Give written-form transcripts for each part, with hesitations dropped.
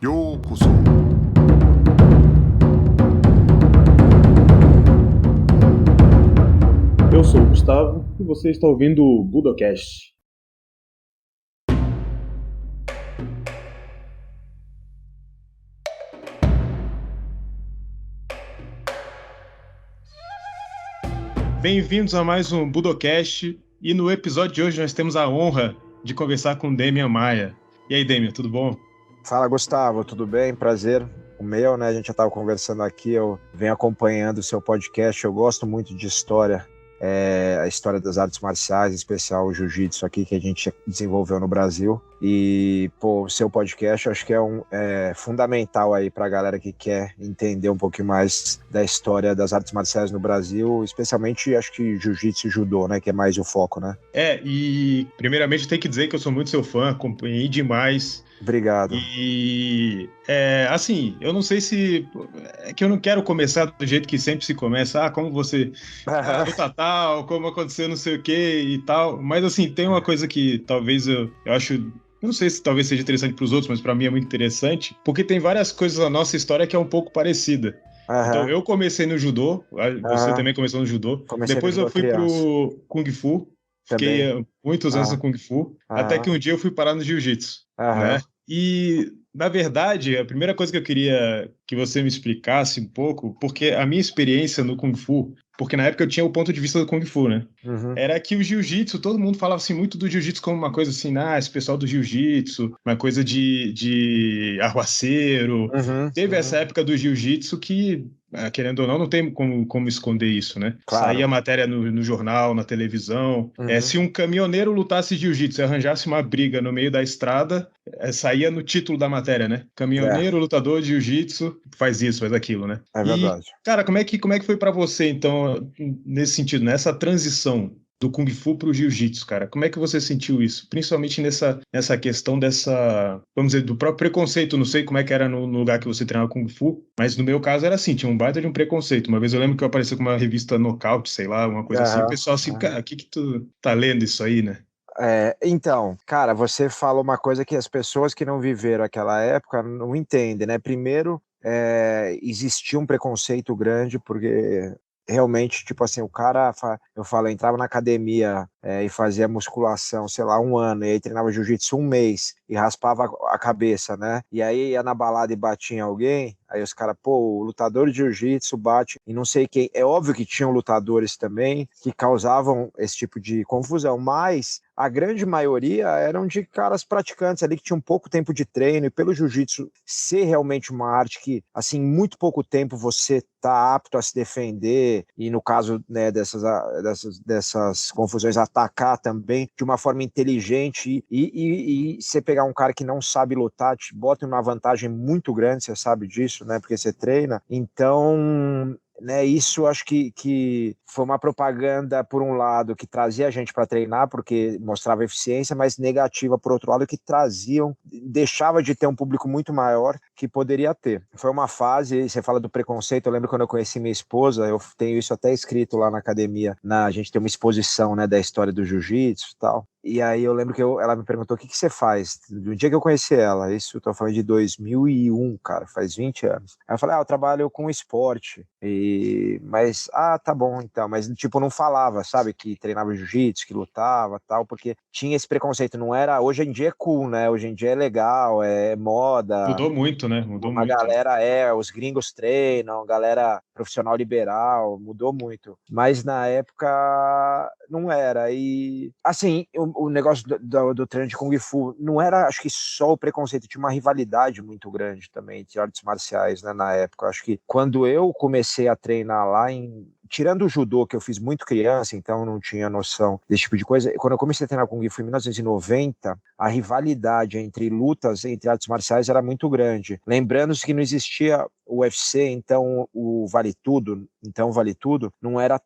ようこそ。Eu sou o Gustavo e você está ouvindo o Budocast. Bem-vindos a mais um Budocast e no episódio de hoje nós temos a honra de conversar com Demian Maia. E aí, Demian, tudo bom? Fala, Gustavo, tudo bem? Prazer. O meu, né? A gente já estava conversando aqui, eu venho acompanhando o seu podcast, eu gosto muito de história, a história das artes marciais, em especial o jiu-jitsu aqui que a gente desenvolveu no Brasil. E, pô, o seu podcast eu acho que é fundamental aí para a galera que quer entender um pouquinho mais da história das artes marciais no Brasil, especialmente acho que jiu-jitsu e judô, né? Que é mais o foco, né? E primeiramente eu tenho que dizer que eu sou muito seu fã, acompanhei demais. Obrigado. E, assim, eu não sei se... É que eu não quero começar do jeito que sempre se começa. Como você... luta tal, como aconteceu não sei o que e tal. Mas, assim, tem uma coisa que talvez eu acho... Eu não sei se talvez seja interessante para os outros, mas para mim é muito interessante. Porque tem várias coisas na nossa história que é um pouco parecida. Então, eu comecei no judô. Você também começou no judô. Comecei no Depois eu judô fui criança. pro Kung Fu. Também. Fiquei muitos anos no Kung Fu. Até que um dia eu fui parar no Jiu-Jitsu, né? E, na verdade, a primeira coisa que eu queria que você me explicasse um pouco, porque a minha experiência no Kung Fu, porque na época eu tinha o ponto de vista do Kung Fu, né? Era que o Jiu-Jitsu, todo mundo falava assim, muito do Jiu-Jitsu como uma coisa assim, esse pessoal do Jiu-Jitsu, uma coisa de arruaceiro. Teve essa época do Jiu-Jitsu que, querendo ou não tem como esconder isso, né? Claro. Saía matéria no jornal, na televisão. Se um caminhoneiro lutasse Jiu-Jitsu e arranjasse uma briga no meio da estrada, saía no título da matéria, né? Caminhoneiro, lutador de Jiu-Jitsu, faz isso, faz aquilo, né? É verdade. E, cara, como é que foi pra você, então, nesse sentido, nessa transição do Kung Fu pro Jiu-Jitsu, cara? Como é que você sentiu isso? Principalmente nessa questão dessa, vamos dizer, do próprio preconceito. Não sei como é que era no lugar que você treinava Kung Fu, mas no meu caso era assim, tinha um baita de um preconceito. Uma vez eu lembro que eu apareci com uma revista Nocaute, sei lá, uma coisa assim, o pessoal assim, cara, o que tu tá lendo isso aí, né? Então, cara, você fala uma coisa que as pessoas que não viveram aquela época não entendem, né? Primeiro, existia um preconceito grande, porque realmente, tipo assim, o cara, eu falo, entrava na academia e fazia musculação, sei lá, um ano, e aí treinava jiu-jitsu um mês, e raspava a cabeça, né? E aí ia na balada e batia em alguém, aí os caras, pô, o lutador de jiu-jitsu bate e não sei quem. É óbvio que tinham lutadores também que causavam esse tipo de confusão, mas a grande maioria eram de caras praticantes ali que tinham pouco tempo de treino, e pelo jiu-jitsu ser realmente uma arte que, assim, em muito pouco tempo você tá apto a se defender, e no caso, né, dessas confusões, atacar também de uma forma inteligente, e você pegar um cara que não sabe lutar, te bota em uma vantagem muito grande, você sabe disso, né, porque você treina. Então, né, isso acho que foi uma propaganda, por um lado, que trazia a gente para treinar, porque mostrava eficiência, mas negativa, por outro lado, que deixava de ter um público muito maior que poderia ter. Foi uma fase, você fala do preconceito, eu lembro quando eu conheci minha esposa, eu tenho isso até escrito lá na academia, a gente tem uma exposição, né, da história do jiu-jitsu e tal. E aí eu lembro que ela me perguntou, o que você faz? Do dia que eu conheci ela, isso eu tô falando de 2001, cara, faz 20 anos. Aí eu falei, eu trabalho com esporte, mas, tá bom, então, mas tipo, não falava, sabe, que treinava jiu-jitsu, que lutava, tal, porque tinha esse preconceito, não era, hoje em dia é cool, né, hoje em dia é legal, é moda. Mudou muito, né? Mudou Uma muito. galera, os gringos treinam, galera profissional liberal, mudou muito. Mas na época não era. E, assim, o negócio do treino de Kung Fu não era, acho que só o preconceito, tinha uma rivalidade muito grande também entre artes marciais, né, na época. Acho que quando eu comecei a treinar lá tirando o judô, que eu fiz muito criança, então não tinha noção desse tipo de coisa, quando eu comecei a treinar Kung Fu em 1990, a rivalidade entre lutas, entre artes marciais era muito grande. Lembrando-se que não existia o UFC, então o Vale Tudo, não era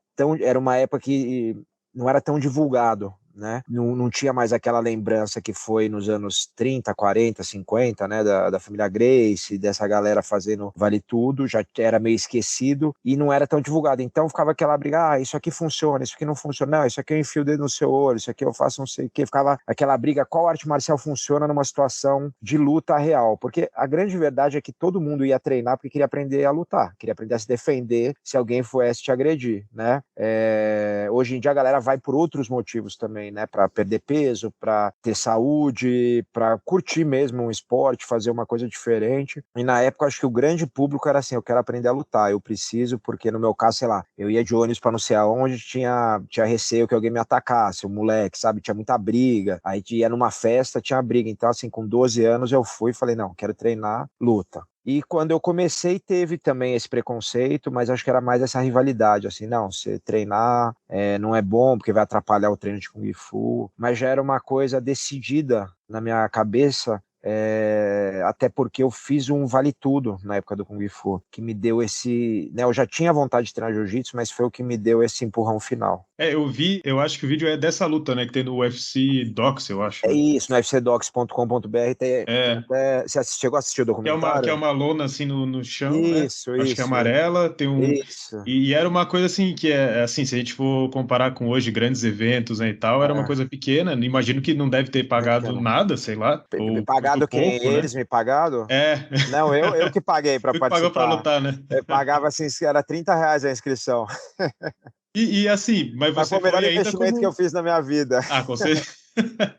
uma época que não era tão divulgado, né? Não tinha mais aquela lembrança que foi nos anos 30, 40, 50, né? Da família Gracie, dessa galera fazendo vale tudo, já era meio esquecido e não era tão divulgado. Então ficava aquela briga, isso aqui funciona, isso aqui não funciona, não, isso aqui eu enfio o dedo no seu olho, isso aqui eu faço não sei o quê. Ficava aquela briga, qual arte marcial funciona numa situação de luta real? Porque a grande verdade é que todo mundo ia treinar porque queria aprender a lutar, queria aprender a se defender se alguém fosse te agredir, né? Hoje em dia a galera vai por outros motivos também, né? Para perder peso, para ter saúde, para curtir mesmo um esporte, fazer uma coisa diferente. E na época acho que o grande público era assim, eu quero aprender a lutar, eu preciso, porque no meu caso, sei lá, eu ia de ônibus para não sei aonde, tinha receio que alguém me atacasse, o moleque, sabe? Tinha muita briga, aí ia numa festa, tinha briga. Então assim, com 12 anos eu fui e falei, não, quero treinar luta. E quando eu comecei, teve também esse preconceito, mas acho que era mais essa rivalidade, assim, não, você treinar não é bom, porque vai atrapalhar o treino de Kung Fu, mas já era uma coisa decidida na minha cabeça, até porque eu fiz um vale tudo na época do Kung Fu, que me deu esse, né, eu já tinha vontade de treinar jiu-jitsu, mas foi o que me deu esse empurrão final. Eu acho que o vídeo é dessa luta, né, que tem no UFC Docs, eu acho. É isso, no ufcdocs.com.br tem até, você chegou a assistir o documentário? Que é uma lona assim no chão, né? Isso, Acho que é amarela, tem um. Isso. E era uma coisa assim que assim, se a gente for comparar com hoje grandes eventos, né, e tal, era uma coisa pequena. Imagino que não deve ter pagado nada, sei lá, ou pagado muito quem? pouco, né? Eles me pagaram? É. Não, eu que paguei para Tu que pagou para participar. lutar, né? Eu pagava assim, era R$ 30 a inscrição. E assim, mas Mas foi você o melhor foi ainda investimento que eu como. fiz na minha vida. Ah, com certeza.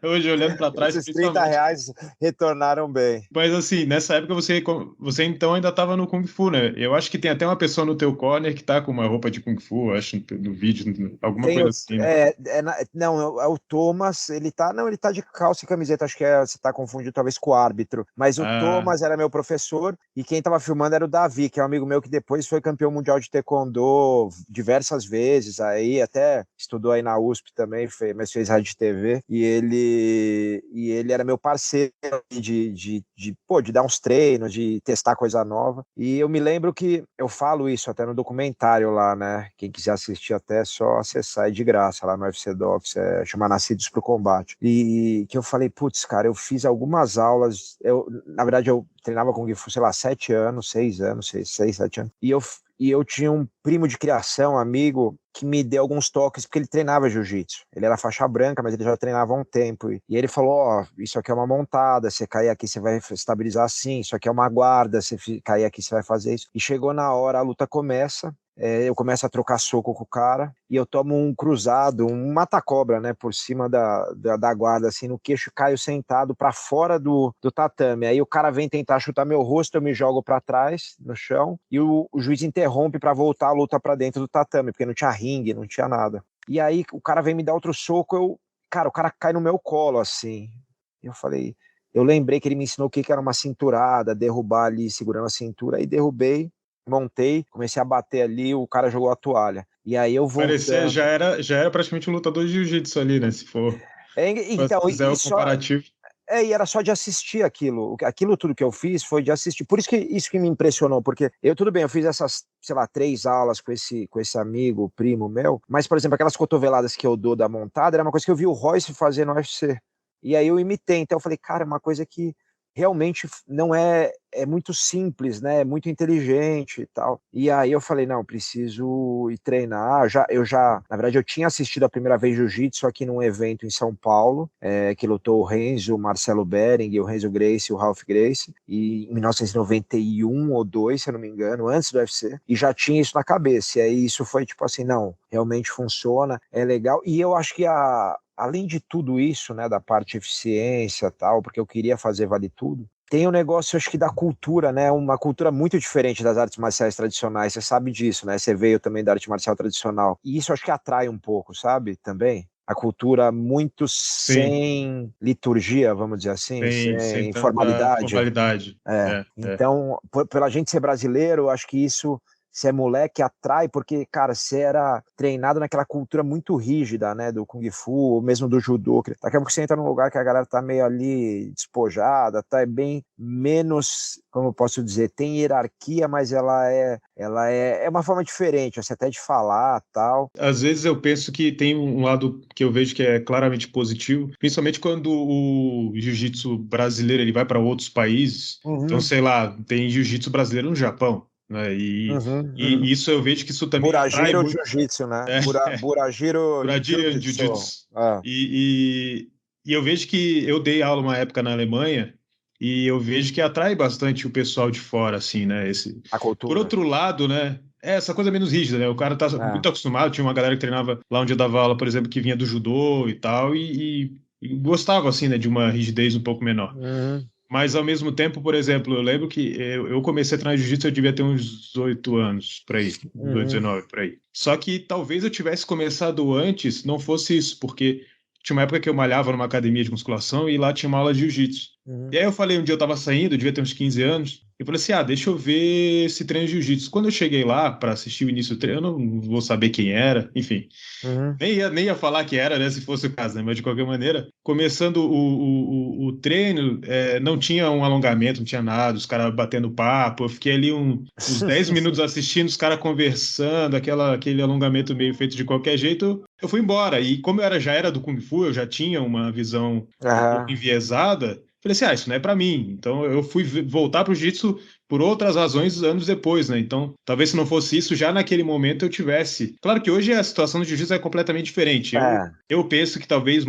Hoje, olhando para trás, Esses R$ principalmente. 30 retornaram bem. Mas assim, nessa época você então ainda estava no Kung Fu, né? Eu acho que tem até uma pessoa no teu corner que tá com uma roupa de Kung Fu, acho, no vídeo, alguma Tem coisa assim, né? não, é o Thomas, ele tá de calça e camiseta, acho que você tá confundindo talvez com o árbitro, mas o Ah, Thomas era meu professor e quem tava filmando era o Davi, que é um amigo meu que depois foi campeão mundial de taekwondo diversas vezes, aí até estudou aí na USP também, mas fez rádio e TV, e ele era meu parceiro de dar uns treinos, de testar coisa nova, e eu me lembro que eu falo isso até no documentário lá, né, quem quiser assistir até é só acessar, é de graça lá no UFC Docs, chama Nascidos pro Combate, e que eu falei, putz, cara, eu fiz algumas aulas, na verdade eu treinava com Kung Fu, sei lá, 7 anos, 6 anos, 6, 7 anos, e eu tinha um primo de criação, amigo, que me deu alguns toques, porque ele treinava jiu-jitsu. Ele era faixa branca, mas ele já treinava há um tempo. E ele falou, isso aqui é uma montada, você cair aqui, você vai estabilizar assim, isso aqui é uma guarda, você cair aqui, você vai fazer isso. E chegou na hora, a luta começa, eu começo a trocar soco com o cara, e eu tomo um cruzado, um mata-cobra, né, por cima da guarda, assim, no queixo, caio sentado para fora do tatame. Aí o cara vem tentar chutar meu rosto, eu me jogo para trás, no chão, e o juiz interrompe para voltar a luta para dentro do tatame, porque não tinha ringue, não tinha nada. E aí o cara vem me dar outro soco, cara, o cara cai no meu colo, assim. Eu lembrei que ele me ensinou o que era uma cinturada, derrubar ali, segurando a cintura, aí derrubei, montei, comecei a bater ali, o cara jogou a toalha. E aí eu parecia, voltando. já era praticamente um lutador de jiu-jitsu ali, né? Se for Então, fizer o comparativo. e era só de assistir aquilo. Aquilo tudo que eu fiz foi de assistir. Por isso que me impressionou, porque tudo bem, eu fiz essas, sei lá, 3 aulas com esse amigo, primo meu, mas, por exemplo, aquelas cotoveladas que eu dou da montada, era uma coisa que eu vi o Royce fazer no UFC. E aí eu imitei. Então eu falei, cara, é uma coisa que realmente não é muito simples, né? É muito inteligente e tal. E aí eu falei, não, preciso ir treinar. Na verdade, eu tinha assistido a primeira vez jiu-jitsu aqui num evento em São Paulo, que lutou o Renzo, o Marcelo Bering, o Renzo Gracie e o Ralph Gracie, e em 1991 ou 2, se eu não me engano, antes do UFC, e já tinha isso na cabeça. E aí isso foi tipo assim, não, realmente funciona, é legal. E eu acho que além de tudo isso, né, da parte de eficiência e tal, porque eu queria fazer vale tudo, tem um negócio, acho que da cultura, né, uma cultura muito diferente das artes marciais tradicionais, você sabe disso, né, você veio também da arte marcial tradicional, e isso acho que atrai um pouco, sabe, também, a cultura muito Sim, sem liturgia, vamos dizer assim, sem sem tanta formalidade. formalidade. Então, pela gente ser brasileiro, acho que isso você é moleque, atrai, porque, cara, você era treinado naquela cultura muito rígida, né, do Kung Fu, ou mesmo do Judô. Daqui a pouco você entra num lugar que a galera tá meio ali despojada, tá bem menos, como eu posso dizer, tem hierarquia, mas ela é uma forma diferente, assim, até de falar, tal. Às vezes eu penso que tem um lado que eu vejo que é claramente positivo, principalmente quando o jiu-jitsu brasileiro ele vai para outros países. Então, sei lá, tem jiu-jitsu brasileiro no Japão, né? E isso eu vejo que isso também atrai Burajiro muito. Jiu-Jitsu, né? É, Burajiro Brazilian Jiu-Jitsu. Jiu-Jitsu. Ah. E eu vejo que eu dei aula uma época na Alemanha e eu vejo que atrai bastante o pessoal de fora, assim, né? A Por cultura. outro lado, né? É essa coisa menos rígida, né? O cara tá É. muito acostumado. Tinha uma galera que treinava lá onde eu dava aula, por exemplo, que vinha do judô e tal, e gostava, assim, né? De uma rigidez um pouco menor. Uhum. Mas, ao mesmo tempo, por exemplo, eu lembro que eu comecei a treinar jiu-jitsu, eu devia ter uns 18 anos, por aí, 18, 19, por aí. Só que talvez eu tivesse começado antes, não fosse isso, porque tinha uma época que eu malhava numa academia de musculação e lá tinha uma aula de jiu-jitsu. E aí eu falei, um dia eu tava saindo, eu devia ter uns 15 anos, eu falei assim, deixa eu ver esse treino de jiu-jitsu. Quando eu cheguei lá para assistir o início do treino, eu não vou saber quem era, enfim. Nem ia falar que era, né, se fosse o caso, né? Mas de qualquer maneira, começando o treino, não tinha um alongamento, não tinha nada, os caras batendo papo. Eu fiquei ali uns 10 minutos assistindo, os caras conversando, aquele alongamento meio feito de qualquer jeito. Eu fui embora. E como já era do Kung Fu, eu já tinha uma visão um pouco enviesada. Falei assim, isso não é para mim. Então eu fui voltar para o jiu-jitsu por outras razões anos depois, né? Então, talvez se não fosse isso, já naquele momento eu tivesse. Claro que hoje a situação do jiu-jitsu é completamente diferente. Eu penso que talvez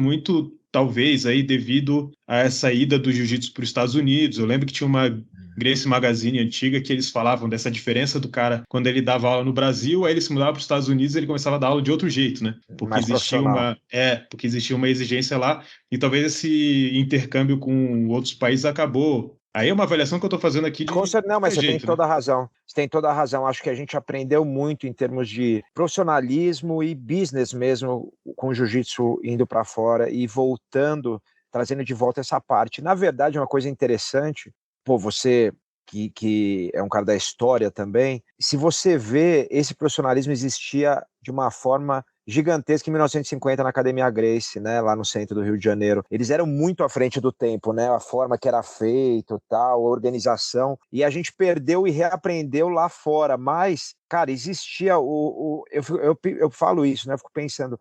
aí devido a essa ida do jiu-jitsu para os Estados Unidos. Eu lembro que tinha uma Gracie Magazine antiga que eles falavam dessa diferença do cara quando ele dava aula no Brasil, aí ele se mudava para os Estados Unidos e ele começava a dar aula de outro jeito, né? Porque existia uma exigência lá e talvez esse intercâmbio com outros países acabou. Aí é uma avaliação que eu estou fazendo aqui Não, mas você tem jeito, né? toda a razão. Você tem toda a razão. Acho que a gente aprendeu muito em termos de profissionalismo e business mesmo com o jiu-jitsu indo para fora e voltando, trazendo de volta essa parte. Na verdade, uma coisa interessante, você que é um cara da história também, se você vê, esse profissionalismo existia de uma forma gigantesca em 1950 na Academia Gracie, né, lá no centro do Rio de Janeiro. Eles eram muito à frente do tempo, né, a forma que era feito, tal, a organização, e a gente perdeu e reaprendeu lá fora, mas cara, existia eu falo isso, né? Eu fico pensando,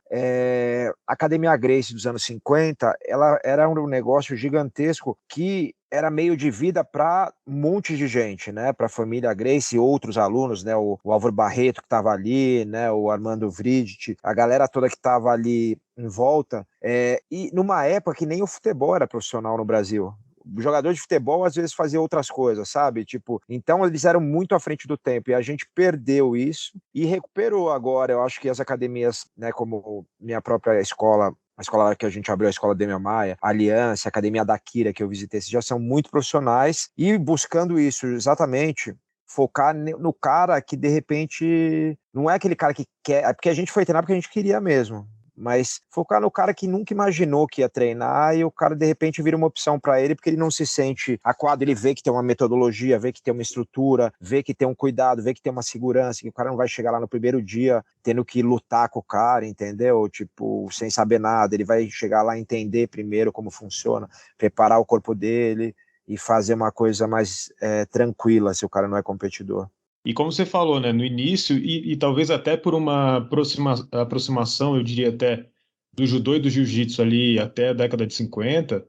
a Academia Gracie dos anos 50, ela era um negócio gigantesco que era meio de vida para um monte de gente, né? Para a família Gracie e outros alunos, né? O Álvaro Barreto que estava ali, né? O Armando Vridt, a galera toda que estava ali em volta, e numa época que nem o futebol era profissional no Brasil. O jogador de futebol às vezes fazia outras coisas, sabe? Tipo, então eles eram muito à frente do tempo e a gente perdeu isso e recuperou agora. Eu acho que as academias, né, como minha própria escola, a escola que a gente abriu, a escola Demian Maia, a Aliança, a Academia da Kira, que eu visitei, já são muito profissionais e buscando isso exatamente, focar no cara que de repente não é aquele cara que quer, porque a gente foi treinar porque a gente queria mesmo, mas focar no cara que nunca imaginou que ia treinar e o cara de repente vira uma opção para ele porque ele não se sente acuado, ele vê que tem uma metodologia, vê que tem uma estrutura, vê que tem um cuidado, vê que tem uma segurança, que o cara não vai chegar lá no primeiro dia tendo que lutar com o cara, entendeu? Tipo, sem saber nada, ele vai chegar lá e entender primeiro como funciona, preparar o corpo dele e fazer uma coisa mais tranquila se o cara não é competidor. E como você falou, né, no início, e talvez até por uma aproximação, eu diria até, do judô e do jiu-jitsu ali até a década de 50,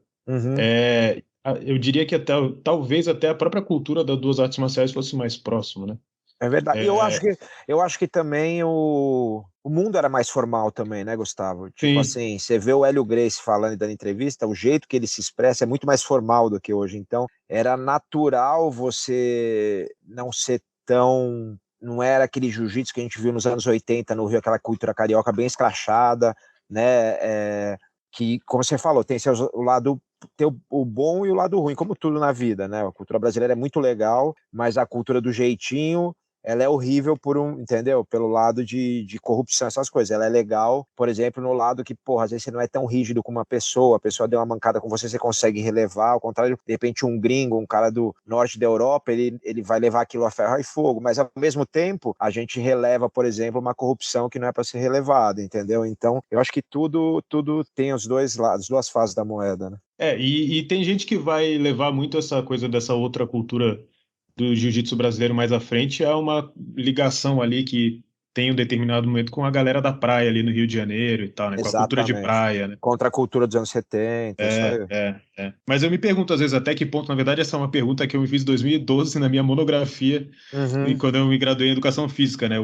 eu diria que talvez até a própria cultura das duas artes marciais fosse mais próxima, né? É verdade. E eu acho que também o mundo era mais formal também, né, Gustavo? Tipo Sim. assim, você vê o Hélio Gracie falando e dando entrevista, o jeito que ele se expressa é muito mais formal do que hoje. Então, era natural você não ser tão... Não era aquele jiu-jitsu que a gente viu nos anos 80 no Rio, aquela cultura carioca bem escrachada, né? Que, como você falou, tem o lado, tem o bom e o lado ruim, como tudo na vida, né? A cultura brasileira é muito legal, mas a cultura do jeitinho ela é horrível entendeu? Pelo lado de corrupção, essas coisas. Ela é legal, por exemplo, no lado que, porra, às vezes você não é tão rígido com uma pessoa, a pessoa deu uma mancada com você, você consegue relevar, ao contrário, de repente um gringo, um cara do norte da Europa, ele vai levar aquilo a ferro e fogo, mas ao mesmo tempo, a gente releva, por exemplo, uma corrupção que não é para ser relevada, entendeu? Então, eu acho que tudo tem os dois lados, duas faces da moeda, né? E tem gente que vai levar muito essa coisa dessa outra cultura do jiu-jitsu brasileiro mais à frente a uma ligação ali que tem um determinado momento com a galera da praia ali no Rio de Janeiro e tal, né? Com a cultura de Exatamente. praia, né? Contra a cultura dos anos 70, isso aí. Mas eu me pergunto às vezes até que ponto, na verdade, essa é uma pergunta que eu me fiz em 2012 na minha monografia, e quando eu me graduei em Educação Física, né?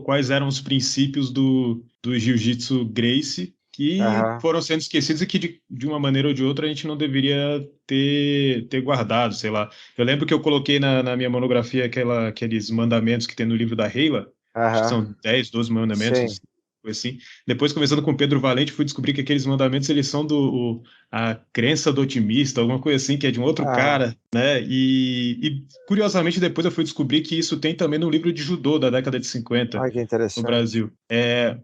Quais eram os princípios do Jiu-Jitsu Gracie que foram sendo esquecidos e que, de uma maneira ou de outra, a gente não deveria ter guardado, sei lá. Eu lembro que eu coloquei na minha monografia aqueles mandamentos que tem no livro da Reila, acho que são 10, 12 mandamentos, assim. Depois, conversando com o Pedro Valente, fui descobrir que aqueles mandamentos, eles são a crença do otimista, alguma coisa assim, que é de um outro cara, né? E curiosamente, depois eu fui descobrir que isso tem também no livro de judô da década de 50 que interessante. no Brasil.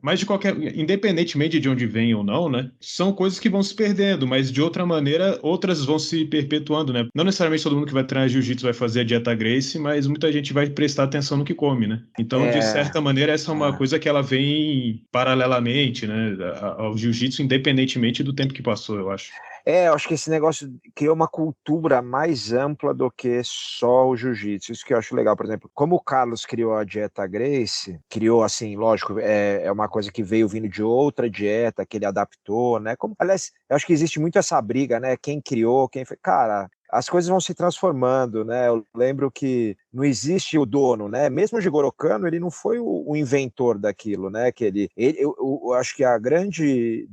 Mas independentemente de onde vem ou não, né? São coisas que vão se perdendo, mas de outra maneira, outras vão se perpetuando, né? Não necessariamente todo mundo que vai treinar jiu-jitsu vai fazer a dieta Gracie, mas muita gente vai prestar atenção no que come, né? Então, de certa maneira, essa é uma coisa que ela vem paralelamente, né? Ao jiu-jitsu, independentemente do tempo que passou, eu acho. Eu acho que esse negócio criou uma cultura mais ampla do que só o jiu-jitsu. Isso que eu acho legal, por exemplo, como o Carlos criou a dieta Gracie, criou assim, lógico, é uma coisa que veio vindo de outra dieta, que ele adaptou, né? Aliás, eu acho que existe muito essa briga, né? Quem criou, quem fez. Cara, as coisas vão se transformando, né? Eu lembro que não existe o dono, né? Mesmo o Jigoro Kano, ele não foi o inventor daquilo, né? Eu acho que a grande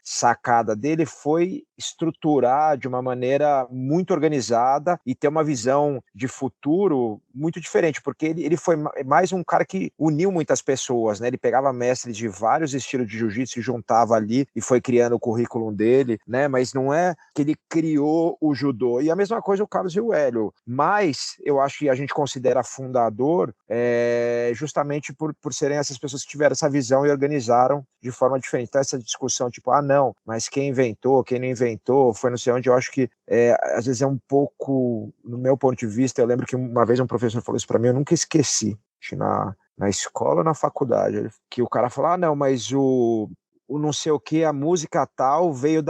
sacada dele foi estruturar de uma maneira muito organizada e ter uma visão de futuro muito diferente, porque ele foi mais um cara que uniu muitas pessoas, né? Ele pegava mestres de vários estilos de jiu-jitsu e juntava ali e foi criando o currículo dele, né? Mas não é que ele criou o judô. E a mesma coisa o Carlos e o Hélio. Mas eu acho que a gente considera fundador justamente por serem essas pessoas que tiveram essa visão e organizaram de forma diferente. Então essa discussão tipo, não, mas quem inventou, quem não inventou, foi não sei onde, eu acho que às vezes é um pouco, no meu ponto de vista, eu lembro que uma vez um professor falou isso para mim, eu nunca esqueci, na escola ou na faculdade, que o cara falou, não, mas o não sei o que, a música tal veio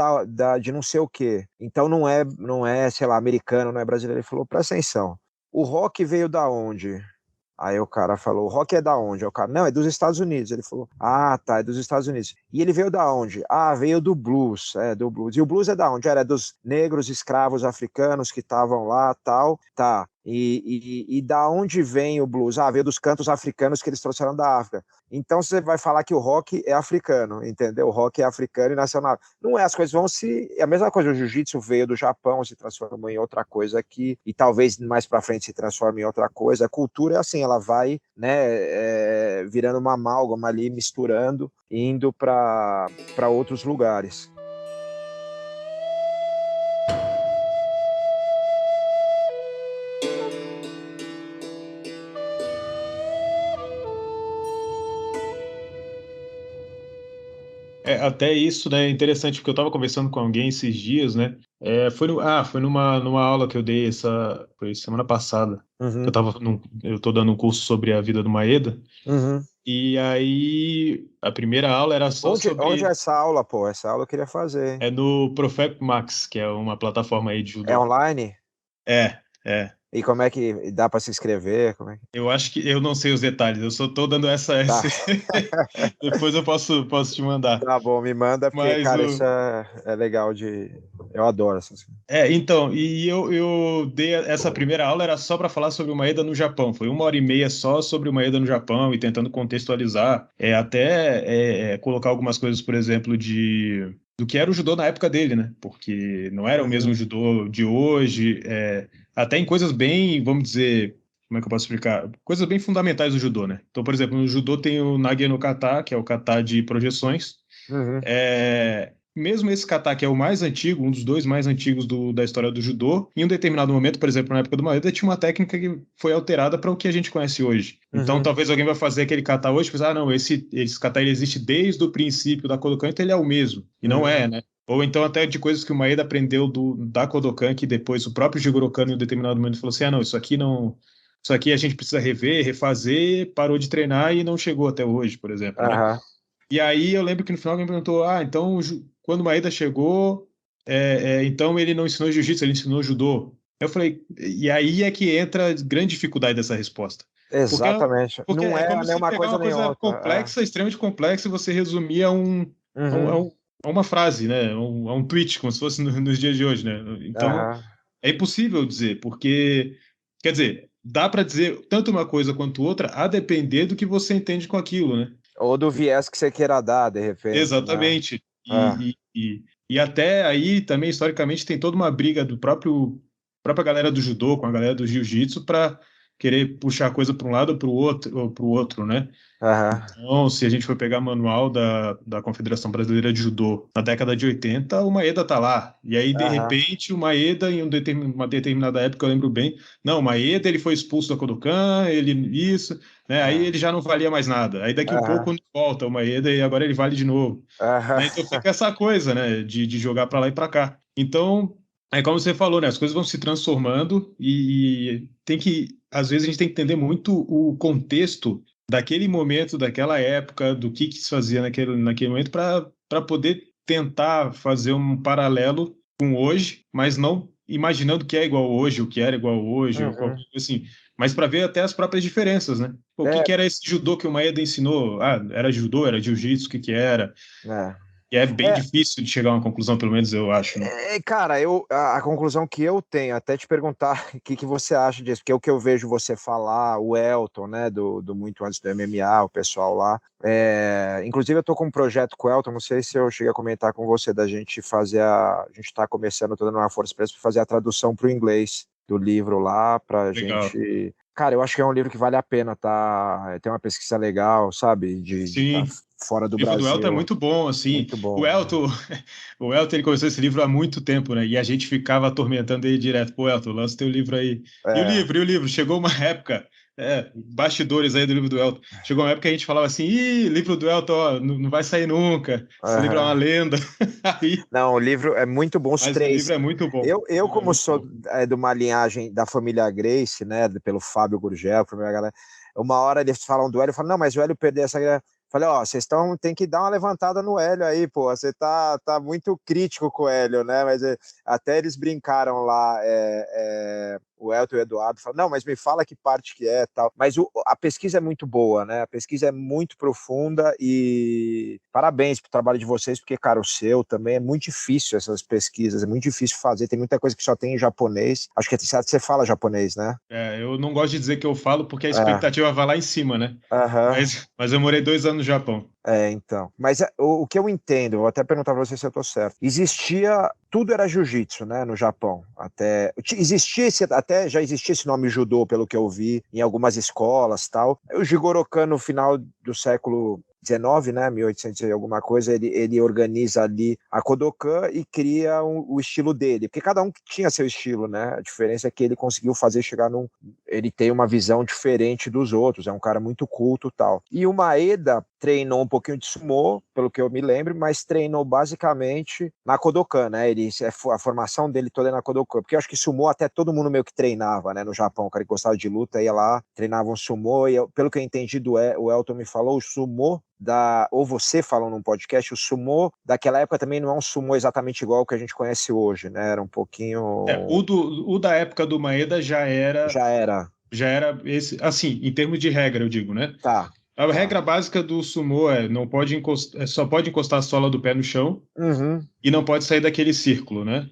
de não sei o que. Então não é, sei lá, americano, não é brasileiro. Ele falou, presta atenção, o rock veio da onde? Aí o cara falou, o rock é da onde? Aí o cara, não, é dos Estados Unidos. Ele falou, tá, é dos Estados Unidos. E ele veio da onde? Veio do blues, do blues. E o blues é da onde? Era dos negros escravos africanos que estavam lá, tal, tá. E da onde vem o blues? Veio dos cantos africanos que eles trouxeram da África. Então você vai falar que o rock é africano, entendeu? O rock é africano e nacional. Não é, as coisas vão se... É a mesma coisa, o jiu-jitsu veio do Japão, se transformou em outra coisa aqui, e talvez mais para frente se transforme em outra coisa. A cultura é assim, ela vai, né, virando uma amálgama ali, misturando, indo para outros lugares. Até isso, né, é interessante, porque eu estava conversando com alguém esses dias, né, foi numa aula que eu dei foi semana passada, eu estou dando um curso sobre a vida do Maeda, e aí a primeira aula era só sobre... Onde é essa aula, pô? Essa aula eu queria fazer. É no Profec Max, que é uma plataforma aí de judô. É online? É. E como é que dá para se inscrever? Como é que... Eu acho que eu não sei os detalhes, eu só tô dando essa. Depois eu posso te mandar. Tá bom, me manda, porque, cara, isso é legal de. Eu adoro essas coisas. Então, e eu dei essa primeira aula, era só para falar sobre o Maeda no Japão. Foi 1h30 só sobre o Maeda no Japão e tentando contextualizar, até colocar algumas coisas, por exemplo, do que era o judô na época dele, né? Porque não era o mesmo judô de hoje, até em coisas bem, vamos dizer, como é que eu posso explicar? Coisas bem fundamentais do judô, né? Então, por exemplo, no judô tem o Nage no Kata, que é o kata de projeções. mesmo esse kata, que é o mais antigo, um dos dois mais antigos da história do judô, em um determinado momento, por exemplo, na época do Maeda, tinha uma técnica que foi alterada para o que a gente conhece hoje. Então, talvez alguém vai fazer aquele kata hoje e pensar, não, esse kata ele existe desde o princípio da Kodokan, então ele é o mesmo. E não é, né? Ou então até de coisas que o Maeda aprendeu da Kodokan, que depois o próprio Jigoro Kano, em um determinado momento, falou assim, não, isso aqui a gente precisa rever, refazer, parou de treinar e não chegou até hoje, por exemplo, né? E aí eu lembro que no final alguém perguntou, então quando o Maeda chegou, então ele não ensinou jiu-jitsu, ele ensinou judô. Eu falei, e aí é que entra a grande dificuldade dessa resposta. Exatamente. Porque Não é é como nem se uma pegar coisa uma nem coisa outra. complexa, extremamente complexa, e você resumir a uma frase, né? A um tweet, como se fosse nos dias de hoje, né? Então, é impossível dizer, porque, quer dizer, dá para dizer tanto uma coisa quanto outra, a depender do que você entende com aquilo, né? Ou do viés que você queira dar, de repente, né? Exatamente. E até aí também, historicamente, tem toda uma briga do própria galera do judô com a galera do jiu-jitsu para querer puxar a coisa para um lado ou para o outro, né? Então, se a gente for pegar manual da Confederação Brasileira de Judô na década de 80, o Maeda tá lá. E aí, de repente, o Maeda, em uma determinada época, eu lembro bem, não, o Maeda ele foi expulso da Kodokan, isso, né? Aí ele já não valia mais nada. Aí daqui um pouco volta o Maeda e agora ele vale de novo. Né? Então fica essa coisa, né, de jogar para lá e para cá. Então, é como você falou, né, as coisas vão se transformando e às vezes a gente tem que entender muito o contexto daquele momento, daquela época, do que se fazia naquele momento para poder tentar fazer um paralelo com hoje, mas não imaginando que é igual hoje, o que era igual hoje, ou qualquer coisa assim, mas para ver até as próprias diferenças, né? O que era esse judô que o Maeda ensinou? Era judô, era jiu-jitsu, o que era? E é bem difícil de chegar a uma conclusão, pelo menos eu acho, né? Cara, a conclusão que eu tenho, até te perguntar o que você acha disso, porque é o que eu vejo você falar, o Elton, né, do Muito Antes do MMA, o pessoal lá. Inclusive, eu tô com um projeto com o Elton, não sei se eu cheguei a comentar com você, da gente fazer a gente tá começando, tô dando uma força para fazer a tradução para o inglês do livro lá, pra Legal. gente... Cara, eu acho que é um livro que vale a pena, tá? Tem uma pesquisa legal, sabe? De tá fora do Brasil. O livro do Elton é muito bom, assim. Muito bom. O Elton ele começou esse livro há muito tempo, né? E a gente ficava atormentando ele direto. Pô, Elton, lança teu livro aí. E o livro? Chegou uma época, bastidores aí do livro do Elton. Chegou uma época que a gente falava assim, livro do Elton, ó, não vai sair nunca. Esse livro é uma lenda. Não, o livro é muito bom, os três. O livro é muito bom. Eu como sou de uma linhagem da família Gracie, né, pelo Fábio Gurgel, primeira galera, uma hora eles falam do Hélio, eu falo, não, mas o Hélio perdeu essa... Falei, vocês tem que dar uma levantada no Hélio aí, pô, você tá muito crítico com o Hélio, né, mas até eles brincaram lá, o Elton e o Eduardo falaram, não, mas me fala que parte que é, tal, mas a pesquisa é muito boa, né, a pesquisa é muito profunda e parabéns pro trabalho de vocês, porque, cara, o seu também é muito difícil, essas pesquisas, é muito difícil fazer, tem muita coisa que só tem em japonês, acho que você fala japonês, né? Eu não gosto de dizer que eu falo, porque a expectativa vai lá em cima, né? Mas eu morei 2 anos no Japão. Então. Mas o que eu entendo, vou até perguntar pra você se eu tô certo. Tudo era jiu-jitsu, né, no Japão. Já existia esse nome judô, pelo que eu vi, em algumas escolas, tal. O Jigoro Kano, no final do século 19, né, 1800 e alguma coisa, ele organiza ali a Kodokan e cria o estilo dele, porque cada um tinha seu estilo, né, a diferença é que ele conseguiu chegar ele tem uma visão diferente dos outros, é um cara muito culto e tal. E o Maeda treinou um pouquinho de sumô, pelo que eu me lembro, mas treinou basicamente na Kodokan, né, a formação dele toda é na Kodokan, porque eu acho que sumô até todo mundo meio que treinava, né, no Japão, o cara que gostava de luta ia lá, treinava um sumô, e pelo que eu entendi o Elton me falou, o sumô ou você falou num podcast, o sumô daquela época também não é um sumô exatamente igual ao que a gente conhece hoje, né? Era um pouquinho... O da época do Maeda já era esse, assim, em termos de regra, eu digo, né? A regra básica do sumô só pode encostar a sola do pé no chão e não pode sair daquele círculo, né?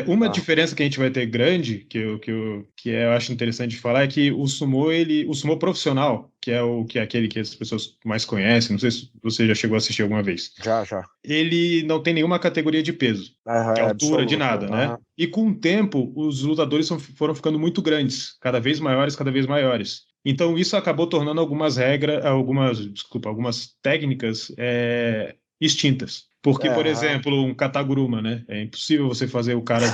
Uma diferença que a gente vai ter grande, que eu acho interessante de falar, é que o sumô profissional, que é aquele que as pessoas mais conhecem, não sei se você já chegou a assistir alguma vez. Já. Ele não tem nenhuma categoria de peso, de altura, de nada, né? E com o tempo, os lutadores foram ficando muito grandes, cada vez maiores. Então, isso acabou tornando algumas técnicas extintas. Porque, por exemplo, um Kataguruma, né? É impossível você fazer o cara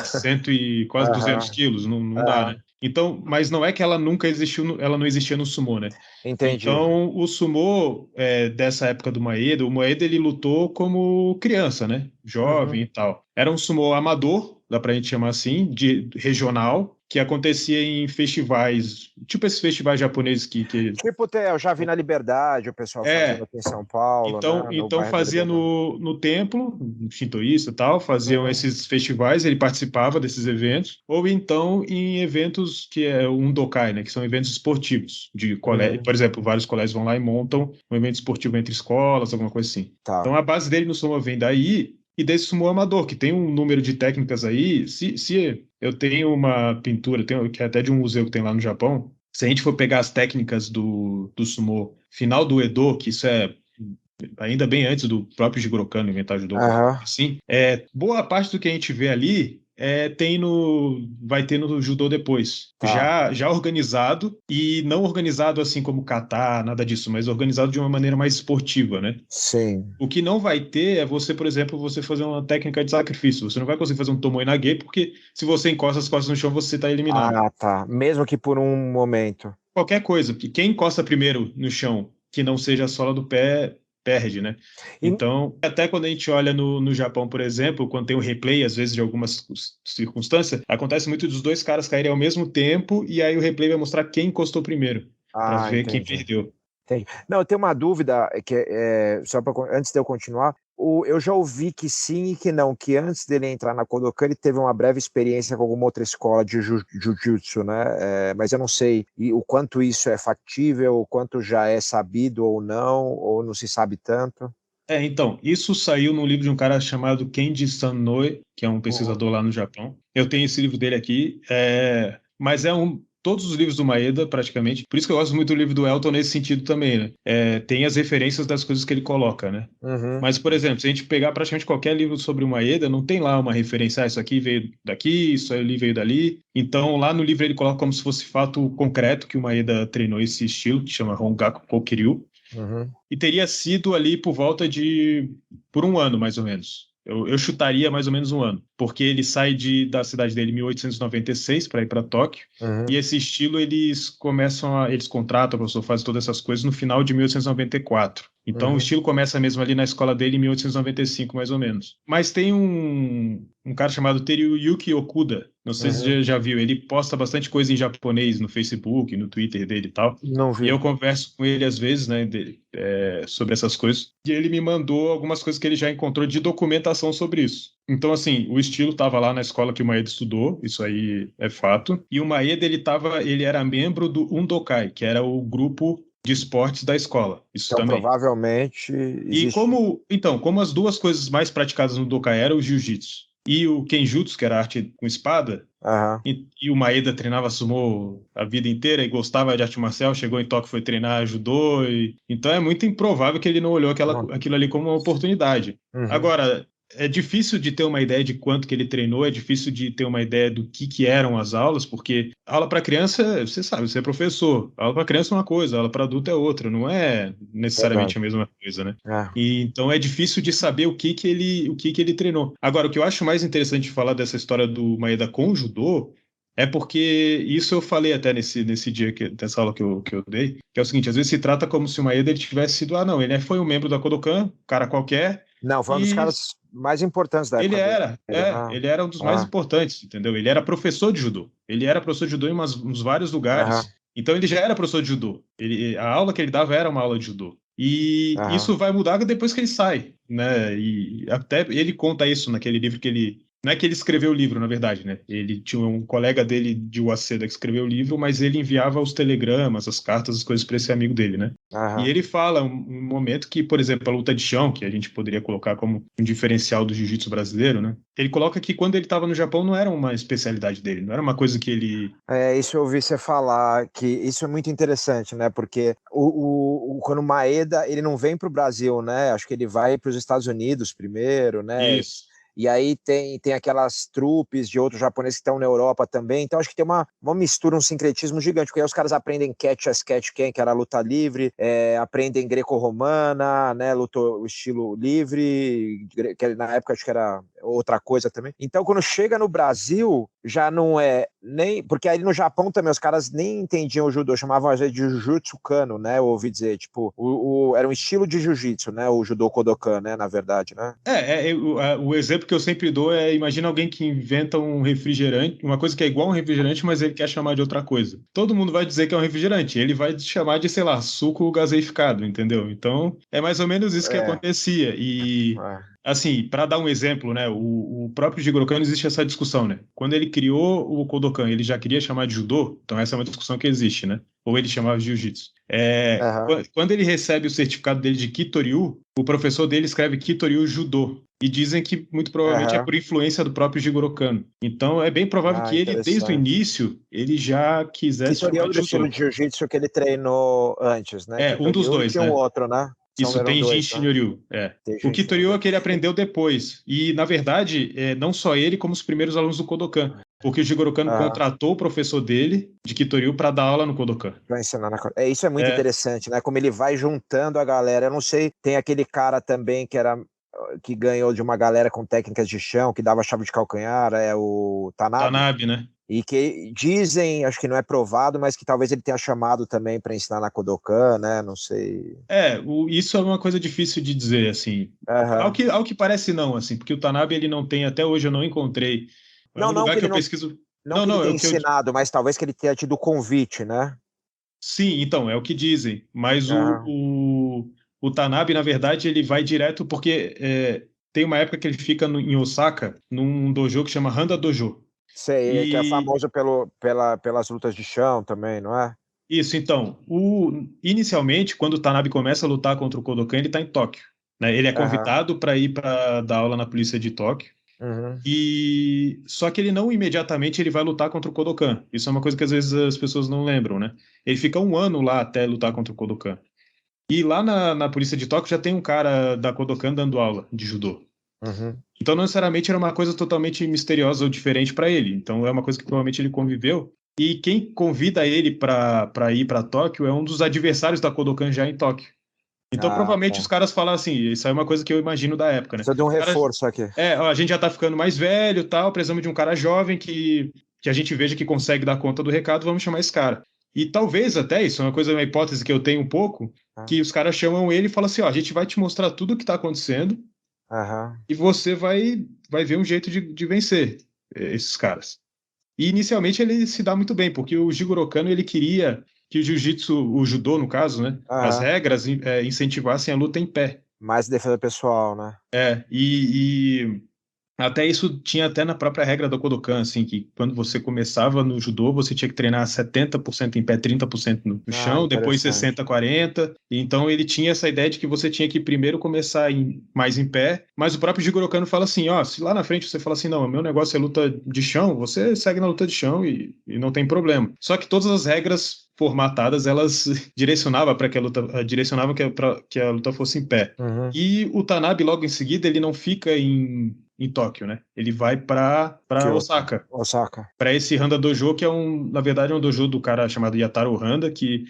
de quase 200 quilos, não dá, né? Então, mas não é que ela nunca existiu, ela não existia no sumô, né? Entendi. Então, o sumô dessa época do Maeda, o Maeda ele lutou como criança, né? Jovem e tal. Era um sumô amador, dá pra gente chamar assim, de regional, que acontecia em festivais, tipo esses festivais japoneses Tipo, eu já vi na Liberdade o pessoal fazendo aqui em São Paulo, né? Então fazia no templo, no shintoísta e tal, faziam esses festivais, ele participava desses eventos, ou então em eventos que é um dokai, né? Que são eventos esportivos de colégio. Por exemplo, vários colégios vão lá e montam um evento esportivo entre escolas, alguma coisa assim. Tá. Então a base dele no sumo vem daí, e desse sumo amador, que tem um número de técnicas aí. Se eu tenho uma pintura, que é até de um museu que tem lá no Japão, se a gente for pegar as técnicas do sumo final do Edo, que isso é ainda bem antes do próprio Jigoro Kano inventar judô, assim, boa parte do que a gente vê ali vai ter no judô depois. Já organizado, e não organizado assim como kata, nada disso, mas organizado de uma maneira mais esportiva, né? Sim. O que não vai ter é você, por exemplo, você fazer uma técnica de sacrifício. Você não vai conseguir fazer um tomoe nage, porque se você encosta as costas no chão, você está eliminado. Ah, tá. Mesmo que por um momento. Qualquer coisa, porque quem encosta primeiro no chão, que não seja a sola do pé, perde, né? Então, até quando a gente olha no Japão, por exemplo, quando tem o replay, às vezes, de algumas circunstâncias, acontece muito dos dois caras caírem ao mesmo tempo, e aí o replay vai mostrar quem encostou primeiro, para ver quem perdeu. Entendi. Não, eu tenho uma dúvida, só antes de eu continuar, eu já ouvi que sim e que não, que antes dele entrar na Kodokan, ele teve uma breve experiência com alguma outra escola de jiu-jitsu, né? Mas eu não sei o quanto isso é factível, o quanto já é sabido ou não se sabe tanto. Então, isso saiu num livro de um cara chamado Kenji Sanoe, que é um pesquisador lá no Japão. Eu tenho esse livro dele aqui, mas todos os livros do Maeda, praticamente. Por isso que eu gosto muito do livro do Elton nesse sentido também, né? Tem as referências das coisas que ele coloca, né? Mas, por exemplo, se a gente pegar praticamente qualquer livro sobre o Maeda, não tem lá uma referência, isso aqui veio daqui, isso ali veio dali. Então, lá no livro ele coloca como se fosse fato concreto que o Maeda treinou esse estilo, que chama Hongaku Kokiryu. E teria sido ali por um ano, mais ou menos. Eu chutaria mais ou menos um ano, porque ele sai da cidade dele em 1896 para ir para Tóquio, e esse estilo eles contratam, o professor faz todas essas coisas no final de 1894. Então o estilo começa mesmo ali na escola dele em 1895, mais ou menos. Mas tem um cara chamado Teruyuki Okuda, não sei se você já viu, ele posta bastante coisa em japonês no Facebook, no Twitter dele e tal. Não vi. E eu converso com ele às vezes, né, sobre essas coisas. E ele me mandou algumas coisas que ele já encontrou de documentação sobre isso. Então, assim, o estilo estava lá na escola que o Maeda estudou, isso aí é fato. E o Maeda, ele era membro do Undokai, que era o grupo de esportes da escola. Isso então, também. Provavelmente existe. E como as duas coisas mais praticadas no Dokai eram o jiu-jitsu e o kenjutsu, que era arte com espada, e o Maeda treinava sumô a vida inteira e gostava de arte marcial, chegou em Tóquio, foi treinar judô, então é muito improvável que ele não olhou aquilo ali como uma oportunidade. Agora, é difícil de ter uma ideia de quanto que ele treinou, é difícil de ter uma ideia do que eram as aulas, porque aula para criança, você sabe, você é professor, aula para criança é uma coisa, aula para adulto é outra, não é necessariamente a mesma coisa, né? E então é difícil de saber o que ele treinou. Agora, o que eu acho mais interessante de falar dessa história do Maeda com o judô é porque isso eu falei até nesse dia, dessa aula que eu dei, que é o seguinte, às vezes se trata como se o Maeda ele tivesse sido, não, ele foi um membro da Kodokan, cara qualquer. Não, foi um dos caras mais importantes da época. Ele era um dos mais importantes, entendeu? Ele era professor de judô. Ele era professor de judô em uns vários lugares. Então ele já era professor de judô. A aula que ele dava era uma aula de judô. E isso vai mudar depois que ele sai, né? E até ele conta isso naquele livro que ele... Não é que ele escreveu o livro, na verdade, né? Ele tinha um colega dele de Waseda que escreveu o livro, mas ele enviava os telegramas, as cartas, as coisas para esse amigo dele, né? E ele fala um momento que, por exemplo, a luta de chão, que a gente poderia colocar como um diferencial do jiu-jitsu brasileiro, né? Ele coloca que quando ele estava no Japão não era uma especialidade dele, não era uma coisa que ele... Isso eu ouvi você falar, que isso é muito interessante, né? Porque quando o Maeda, ele não vem para o Brasil, né? Acho que ele vai para os Estados Unidos primeiro, né? Isso. E aí tem aquelas trupes de outros japoneses que estão na Europa também. Então acho que tem uma mistura, um sincretismo gigante, porque aí os caras aprendem catch as catch can, que era a luta livre, aprendem greco-romana, né, luta o estilo livre, que na época acho que era outra coisa também. Então quando chega no Brasil, já não é nem... Porque aí no Japão também os caras nem entendiam o judô, chamavam às vezes de Jujutsu Kano, né, eu ouvi dizer, tipo, era um estilo de jiu-jitsu, né, o judô Kodokan, né, na verdade, né? O exemplo que eu sempre dou é, imagina alguém que inventa um refrigerante, uma coisa que é igual a um refrigerante, mas ele quer chamar de outra coisa. Todo mundo vai dizer que é um refrigerante, ele vai chamar de, sei lá, suco gaseificado, entendeu? Então, é mais ou menos isso que acontecia. E, assim, para dar um exemplo, né, o próprio Jigoro Kano, existe essa discussão, né? Quando ele criou o Kodokan, ele já queria chamar de judô, então essa é uma discussão que existe, né? Ou ele chamava de jiu-jitsu. Quando ele recebe o certificado dele de Kitoryu, o professor dele escreve Kitoryu Judô. E dizem que muito provavelmente é por influência do próprio Jigoro Kano. Então é bem provável que ele, desde o início, ele já quisesse chamar de judô. Kitoryu é o estilo de jiu-jitsu que ele treinou antes, né? Um dos dois, tinha né? um outro, né? Isso, Tenjin Shinryu. O Kitoryu é que ele aprendeu depois. E, na verdade, não só ele, como os primeiros alunos do Kodokan. Porque o Jigoro Kano contratou o professor dele, de Kitoryu, para dar aula no Kodokan. Para ensinar isso é muito interessante, né? Como ele vai juntando a galera. Eu não sei, tem aquele cara também que ganhou de uma galera com técnicas de chão, que dava chave de calcanhar, é o Tanabe. Tanabe, né? E que dizem, acho que não é provado, mas que talvez ele tenha chamado também para ensinar na Kodokan, né? Não sei. Isso é uma coisa difícil de dizer, assim. Ao que parece não, assim, porque o Tanabe, ele não tem, até hoje eu não encontrei. Não, lugar que que eu pesquiso. Não que ele tenha ensinado, mas talvez que ele tenha tido o convite, né? Sim, então, é o que dizem. Mas o Tanabe, na verdade, ele vai direto porque tem uma época que ele fica em Osaka, num dojo que chama Handa Dojo. Sei, que é famoso pelas lutas de chão também, não é? Isso, então. Inicialmente, quando o Tanabe começa a lutar contra o Kodokan, ele está em Tóquio. Né? Ele é convidado para ir para dar aula na polícia de Tóquio. E só que ele não imediatamente ele vai lutar contra o Kodokan. Isso é uma coisa que às vezes as pessoas não lembram, né? Ele fica 1 ano lá até lutar contra o Kodokan. E lá na polícia de Tóquio já tem um cara da Kodokan dando aula de judô. Então não necessariamente era uma coisa totalmente misteriosa ou diferente para ele. Então é uma coisa que provavelmente ele conviveu. E quem convida ele para ir para Tóquio é um dos adversários da Kodokan já em Tóquio. Então, provavelmente os caras falam assim, isso aí é uma coisa que eu imagino da época, né? Precisa de um reforço aqui. A gente já tá ficando mais velho e tal, precisamos de um cara jovem que a gente veja que consegue dar conta do recado, vamos chamar esse cara. E talvez até, isso é uma hipótese que eu tenho um pouco, que os caras chamam ele e falam assim, a gente vai te mostrar tudo o que tá acontecendo e você vai ver um jeito de vencer esses caras. E inicialmente ele se dá muito bem, porque o Jigoro Kano, ele queria que o jiu-jitsu, o judô no caso, né, as regras incentivassem a luta em pé. Mais defesa pessoal, né? E até isso tinha até na própria regra do Kodokan, assim, que quando você começava no judô, você tinha que treinar 70% em pé, 30% no chão, depois 60%, 40%. Então ele tinha essa ideia de que você tinha que primeiro começar mais em pé, mas o próprio Jigoro Kano fala assim, se lá na frente você fala assim, não, meu negócio é luta de chão, você segue na luta de chão e não tem problema. Só que todas as regras formatadas, elas direcionavam para que a luta fosse em pé. E o Tanabe, logo em seguida, ele não fica em Tóquio, né? Ele vai para Osaka. Para esse Handa Dojo, que na verdade é um dojo do cara chamado Yataro Handa, que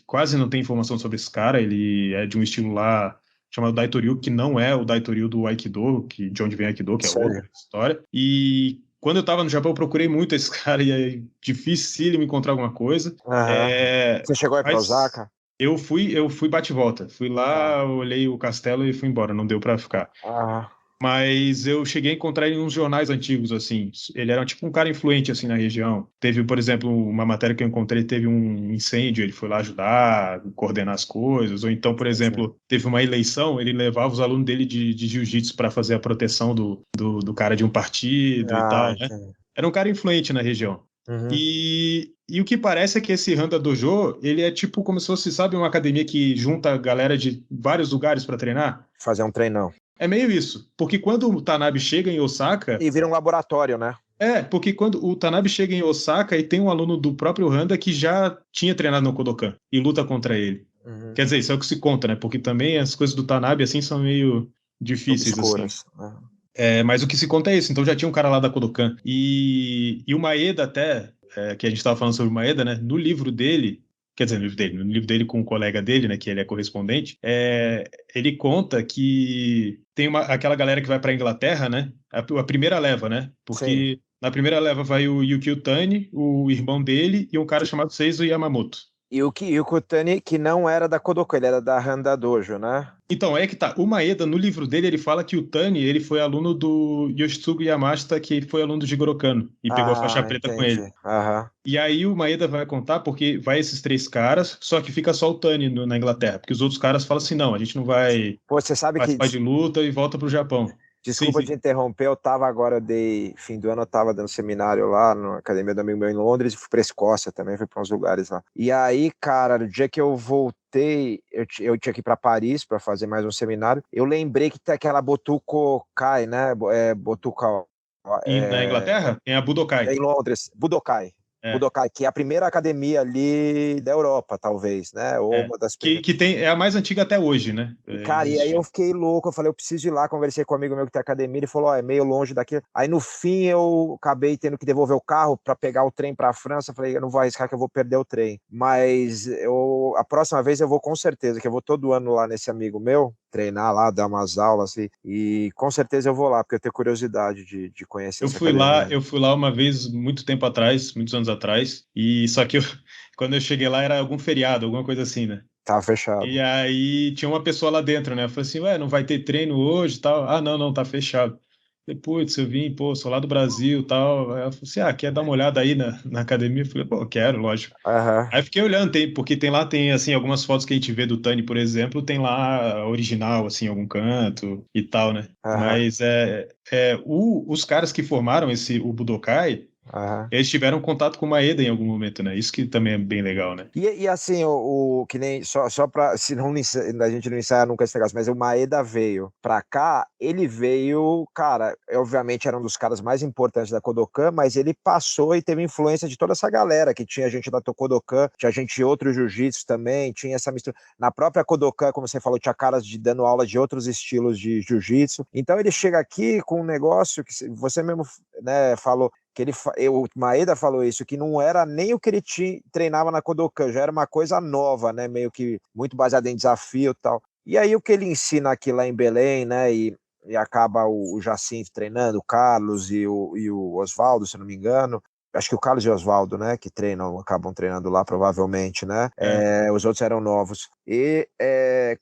quase não tem informação sobre esse cara, ele é de um estilo lá chamado Daitoryu, que não é o Daitoryu do Aikido, de onde vem Aikido, que é outra história. E quando eu estava no Japão, eu procurei muito esse cara e é difícil me encontrar alguma coisa. Você chegou aí para Osaka? Eu fui bate e volta. Fui lá, olhei o castelo e fui embora. Não deu para ficar. Mas eu cheguei a encontrar ele em uns jornais antigos, assim. Ele era tipo um cara influente, assim, na região. Teve, por exemplo, uma matéria que eu encontrei, teve um incêndio, ele foi lá ajudar, coordenar as coisas. Ou então, por exemplo, teve uma eleição, ele levava os alunos dele de jiu-jitsu para fazer a proteção do cara de um partido e tal, né? Era um cara influente na região. E o que parece é que esse Handa Dojo, ele é tipo como se fosse, sabe, uma academia que junta a galera de vários lugares para treinar? Fazer um treinão. É meio isso, porque quando o Tanabe chega em Osaka... E vira um laboratório, né? Porque quando o Tanabe chega em Osaka e tem um aluno do próprio Handa que já tinha treinado no Kodokan e luta contra ele. Quer dizer, isso é o que se conta, né? Porque também as coisas do Tanabe, assim, são meio difíceis, obscuras, assim. Mas o que se conta é isso. Então já tinha um cara lá da Kodokan. E o Maeda até, que a gente estava falando sobre o Maeda, né? No livro dele, quer dizer, no livro dele com um colega dele, né? Que ele é correspondente, ele conta que tem aquela galera que vai para a Inglaterra, né? A primeira leva, né? Sim. Porque na primeira leva vai o Yukio Tani, o irmão dele, e um cara chamado Seizo Yamamoto. E o Kutani, que não era da Kodokan, ele era da Handa Dojo, né? Então, é que tá. O Maeda, no livro dele, ele fala que o Tani, ele foi aluno do Yoshitsugu Yamashita, que foi aluno do Jigoro Kano, e pegou a faixa Ah, preta com entendi. ele. Aham. E aí o Maeda vai contar porque vai esses três caras, só que fica só o Tani na Inglaterra, porque os outros caras falam assim, não, a gente não vai Pô, você sabe que, participar de luta e volta pro Japão. Sim, desculpa sim. te interromper, eu tava agora, fim do ano, eu tava dando seminário lá na academia do amigo meu em Londres, e fui pra Escócia também, fui pra uns lugares lá. E aí, cara, no dia que eu voltei, eu tinha que ir pra Paris pra fazer mais um seminário, eu lembrei que tem aquela Botuko Kai, né? Botuka, E na é, Inglaterra tem a Budokai. em Londres, Budokai. É, Budokai, que é a primeira academia ali da Europa, talvez, né? Ou é. uma das Que, primeiras. que tem, é a mais antiga até hoje, né? E, cara, e aí eu Existe. fiquei louco, eu falei, eu preciso ir lá, conversei com um amigo meu que tem academia, ele falou, ó, é meio longe daqui. Aí no fim eu acabei tendo que devolver o carro para pegar o trem para a França, eu falei, eu não vou arriscar que eu vou perder o trem. Mas a próxima vez eu vou com certeza, que eu vou todo ano lá nesse amigo meu, treinar lá, dar umas aulas, e com certeza eu vou lá, porque eu tenho curiosidade de conhecer Eu essa fui lá, academia. eu fui lá uma vez, muito tempo atrás, muitos anos atrás, e só que quando eu cheguei lá era algum feriado, alguma coisa assim, né? Tá fechado. E aí tinha uma pessoa lá dentro, né? Eu falei assim, ué, não vai ter treino hoje e tal? Ah, não, não, tá fechado. Depois eu vim, pô, sou lá do Brasil e tal. Aí ela falou assim, quer dar uma olhada aí na academia? Eu falei, pô, quero, lógico. Aham, Aí fiquei olhando, porque tem, assim, algumas fotos que a gente vê do Tani, por exemplo, tem lá a original, assim, em algum canto e tal, né? aham, Mas os caras que formaram o Budokai, aham. eles tiveram contato com o Maeda em algum momento, né? Isso que também é bem legal, né? E assim, que nem só para se não a gente não ensaia nunca esse negócio, mas o Maeda veio pra cá, ele veio, cara, obviamente era um dos caras mais importantes da Kodokan, mas ele passou e teve influência de toda essa galera, que tinha gente da Kodokan, tinha gente de outro jiu-jitsu também, tinha essa mistura. Na própria Kodokan, como você falou, tinha caras dando aula de outros estilos de jiu-jitsu. Então ele chega aqui com um negócio que você mesmo, né, falou que o Maeda falou isso, que não era nem o que ele treinava na Kodokan, já era uma coisa nova, né, meio que muito baseada em desafio e tal. E aí o que ele ensina aqui lá em Belém, né, e acaba o Jacinto treinando, o Carlos e o Oswaldo, se não me engano, acho que o Carlos e o Oswaldo, né, que acabam treinando lá, provavelmente, né, É. os outros eram novos. E,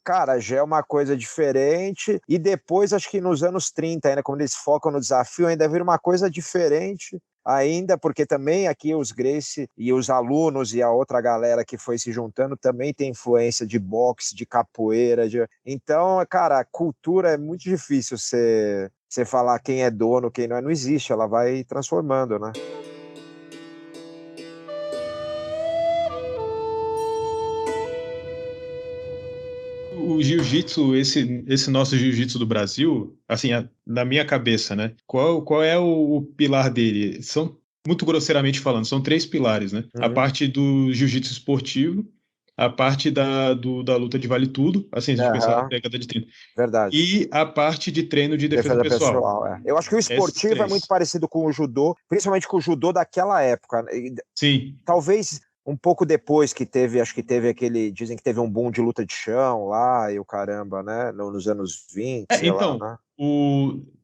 cara, já é uma coisa diferente, e depois, acho que nos anos 30, ainda, quando eles focam no desafio, ainda vira uma coisa diferente, ainda, porque também aqui os Gracie e os alunos e a outra galera que foi se juntando também tem influência de boxe, de capoeira, então, cara, a cultura é muito difícil você falar quem é dono, quem não é, não existe, ela vai transformando, né? O jiu-jitsu, esse nosso jiu-jitsu do Brasil, assim, na minha cabeça, né? Qual é o pilar dele? Muito grosseiramente falando, são três pilares, né? A Uhum. parte do jiu-jitsu esportivo, a parte da luta de vale tudo, assim, se a gente pensar na Aham, década de 30, verdade. e a parte de treino de defesa Defesa pessoal. pessoal, é. Eu acho que o Esses esportivo é muito três. parecido com o judô, principalmente com o judô daquela época, né? Sim. Talvez um pouco depois que teve, acho que teve dizem que teve um boom de luta de chão lá e o caramba, né? Nos anos 20, sei lá, Então, né?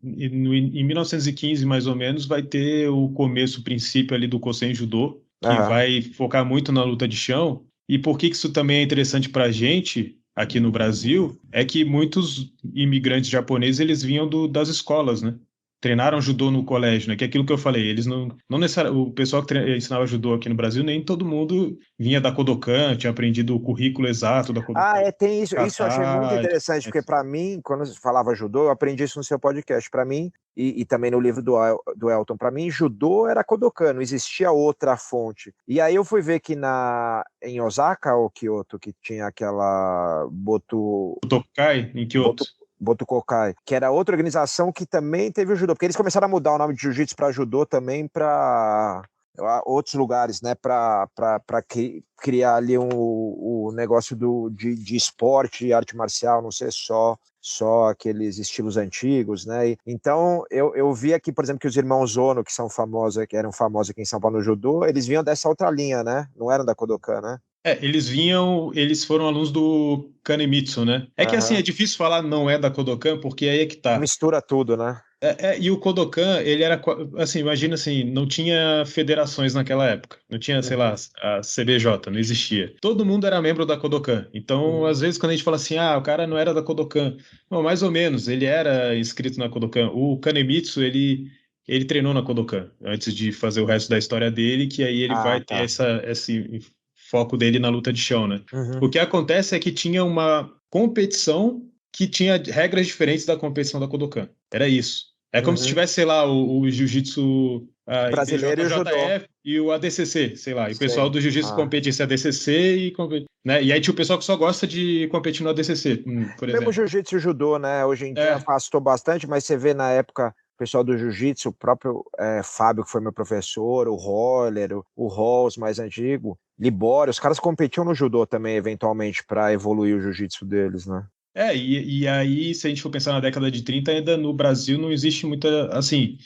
em 1915, mais ou menos, vai ter o começo, o princípio ali do Kosen Judô, que Aham. vai focar muito na luta de chão. E por que que isso também é interessante para a gente, aqui no Brasil, é que muitos imigrantes japoneses, eles vinham das escolas, né? Treinaram judô no colégio, né? Que é aquilo que eu falei, eles não necessariamente, o pessoal que ensinava judô aqui no Brasil, nem todo mundo vinha da Kodokan, tinha aprendido o currículo exato da Ah, Kodokan, tem isso. Isso eu achei muito kata e tudo interessante, porque mais. para mim, quando você falava judô, eu aprendi isso no seu podcast. Para mim, e também no livro do Elton, para mim, judô era Kodokan, não existia outra fonte. E aí eu fui ver que em Osaka ou Kyoto, que tinha aquela O Tokai, em Botu, Kyoto. Botukokai, que era outra organização que também teve o judô, porque eles começaram a mudar o nome de jiu-jitsu para judô também para outros lugares, né, para criar ali o negócio de esporte e arte marcial, não ser só aqueles estilos antigos, né? Então, eu vi aqui, por exemplo, que os irmãos Ono, que eram famosos aqui em São Paulo no judô, eles vinham dessa outra linha, né? Não eram da Kodokan, né? Eles foram alunos do Kanemitsu, né? É que assim, é difícil falar não é da Kodokan, porque aí é que tá. Mistura tudo, né? E o Kodokan, ele era, assim, imagina assim, não tinha federações naquela época. Não tinha, sei lá, a CBJ, não existia. Todo mundo era membro da Kodokan. Então, às vezes, quando a gente fala assim, o cara não era da Kodokan. Não, mais ou menos, ele era inscrito na Kodokan. O Kanemitsu, ele treinou na Kodokan, antes de fazer o resto da história dele, que aí ele vai ter esse foco dele na luta de chão, né? O que acontece é que tinha uma competição que tinha regras diferentes da competição da Kodokan. Era isso. É como se tivesse, sei lá, o jiu-jitsu brasileiro e o judô. E o ADCC, sei lá. E o pessoal do jiu-jitsu competisse ADCC né? E aí tinha o pessoal que só gosta de competir no ADCC, por exemplo. Mesmo jiu-jitsu e judô, né? Hoje em dia afastou bastante, mas você vê na época o pessoal do jiu-jitsu, o próprio Fábio, que foi meu professor, o Roller, o Rolls mais antigo, Libório, os caras competiam no judô também, eventualmente, para evoluir o jiu-jitsu deles, né? E aí, se a gente for pensar na década de 30, ainda no Brasil não existe muita, assim,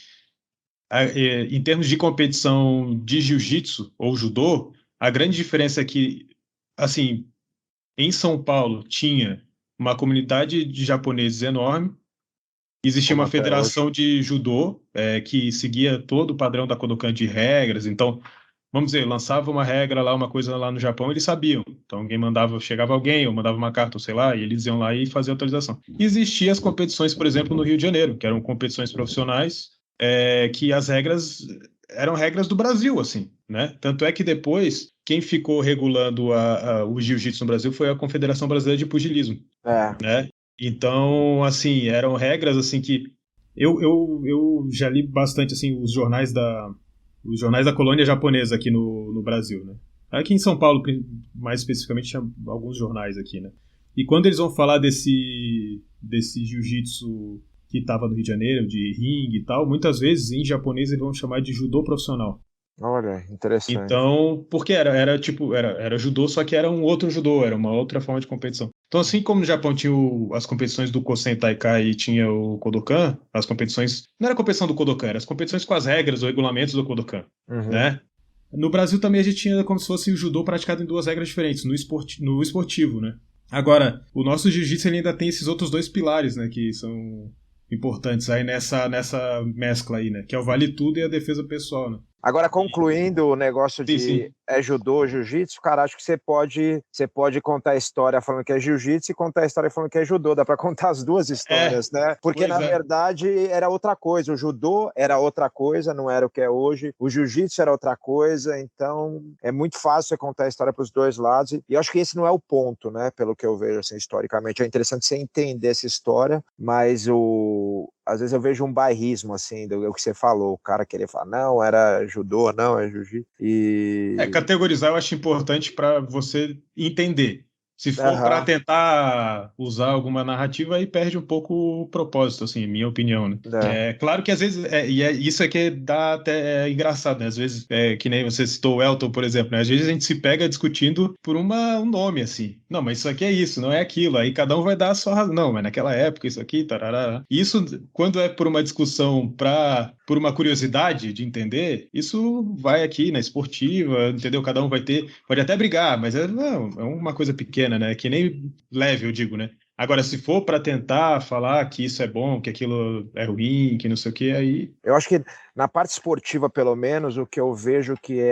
em termos de competição de jiu-jitsu ou judô, a grande diferença é que, assim, em São Paulo tinha uma comunidade de japoneses enorme, existia uma federação de judô que seguia todo o padrão da Kodokan de regras, então vamos dizer, lançava uma regra lá, uma coisa lá no Japão, eles sabiam. Então alguém chegava alguém, ou mandava uma carta, ou sei lá, e eles iam lá e faziam a atualização. E existiam as competições, por exemplo, no Rio de Janeiro, que eram competições profissionais, que as regras eram regras do Brasil, assim, né? Tanto é que depois, quem ficou regulando o jiu-jitsu no Brasil foi a Confederação Brasileira de Pugilismo, né? Então, assim, eram regras, assim, que eu já li bastante, assim, os jornais da colônia japonesa aqui no Brasil, né? Aqui em São Paulo, mais especificamente, tinha alguns jornais aqui, né? E quando eles vão falar desse jiu-jitsu que estava no Rio de Janeiro, de ringue e tal, muitas vezes em japonês eles vão chamar de judô profissional. Olha, interessante. Então, porque era judô, só que era um outro judô, era uma outra forma de competição. Então, assim como no Japão tinha as competições do Kosen Taikai e tinha o Kodokan, as competições... Não era a competição do Kodokan, eram as competições com as regras ou regulamentos do Kodokan, né? No Brasil também a gente tinha como se fosse o judô praticado em duas regras diferentes, no esportivo, né? Agora, o nosso jiu-jitsu ainda tem esses outros dois pilares, né, que são importantes aí nessa mescla aí, né? Que é o vale tudo e a defesa pessoal, né? Agora, concluindo o negócio de judô, jiu-jitsu, cara, acho que você pode contar a história falando que é jiu-jitsu e contar a história falando que é judô. Dá para contar as duas histórias, né? Porque, na verdade, era outra coisa. O judô era outra coisa, não era o que é hoje. O jiu-jitsu era outra coisa. Então, é muito fácil você contar a história para os dois lados. E eu acho que esse não é o ponto, né? Pelo que eu vejo, assim, historicamente. É interessante você entender essa história, mas às vezes eu vejo um bairrismo, assim, do que você falou. O cara querer falar, não, era judô, não, é jiu-jitsu. Categorizar eu acho importante para você entender. Se for para tentar usar alguma narrativa, aí perde um pouco o propósito, assim, minha opinião, né? Claro que às vezes, isso aqui dá até engraçado, né? Às vezes, que nem você citou o Elton, por exemplo, né? Às vezes a gente se pega discutindo por um nome, assim. Não, mas isso aqui é isso, não é aquilo. Aí cada um vai dar a sua razão. Não, mas naquela época, isso aqui, tarará. Isso, quando é por uma discussão por uma curiosidade de entender, isso vai aqui na esportiva, entendeu? Cada um pode até brigar, mas é uma coisa pequena, né? Que nem leve, eu digo, né? Agora, se for para tentar falar que isso é bom, que aquilo é ruim, que não sei o que, aí... Eu acho que na parte esportiva, pelo menos, o que eu vejo que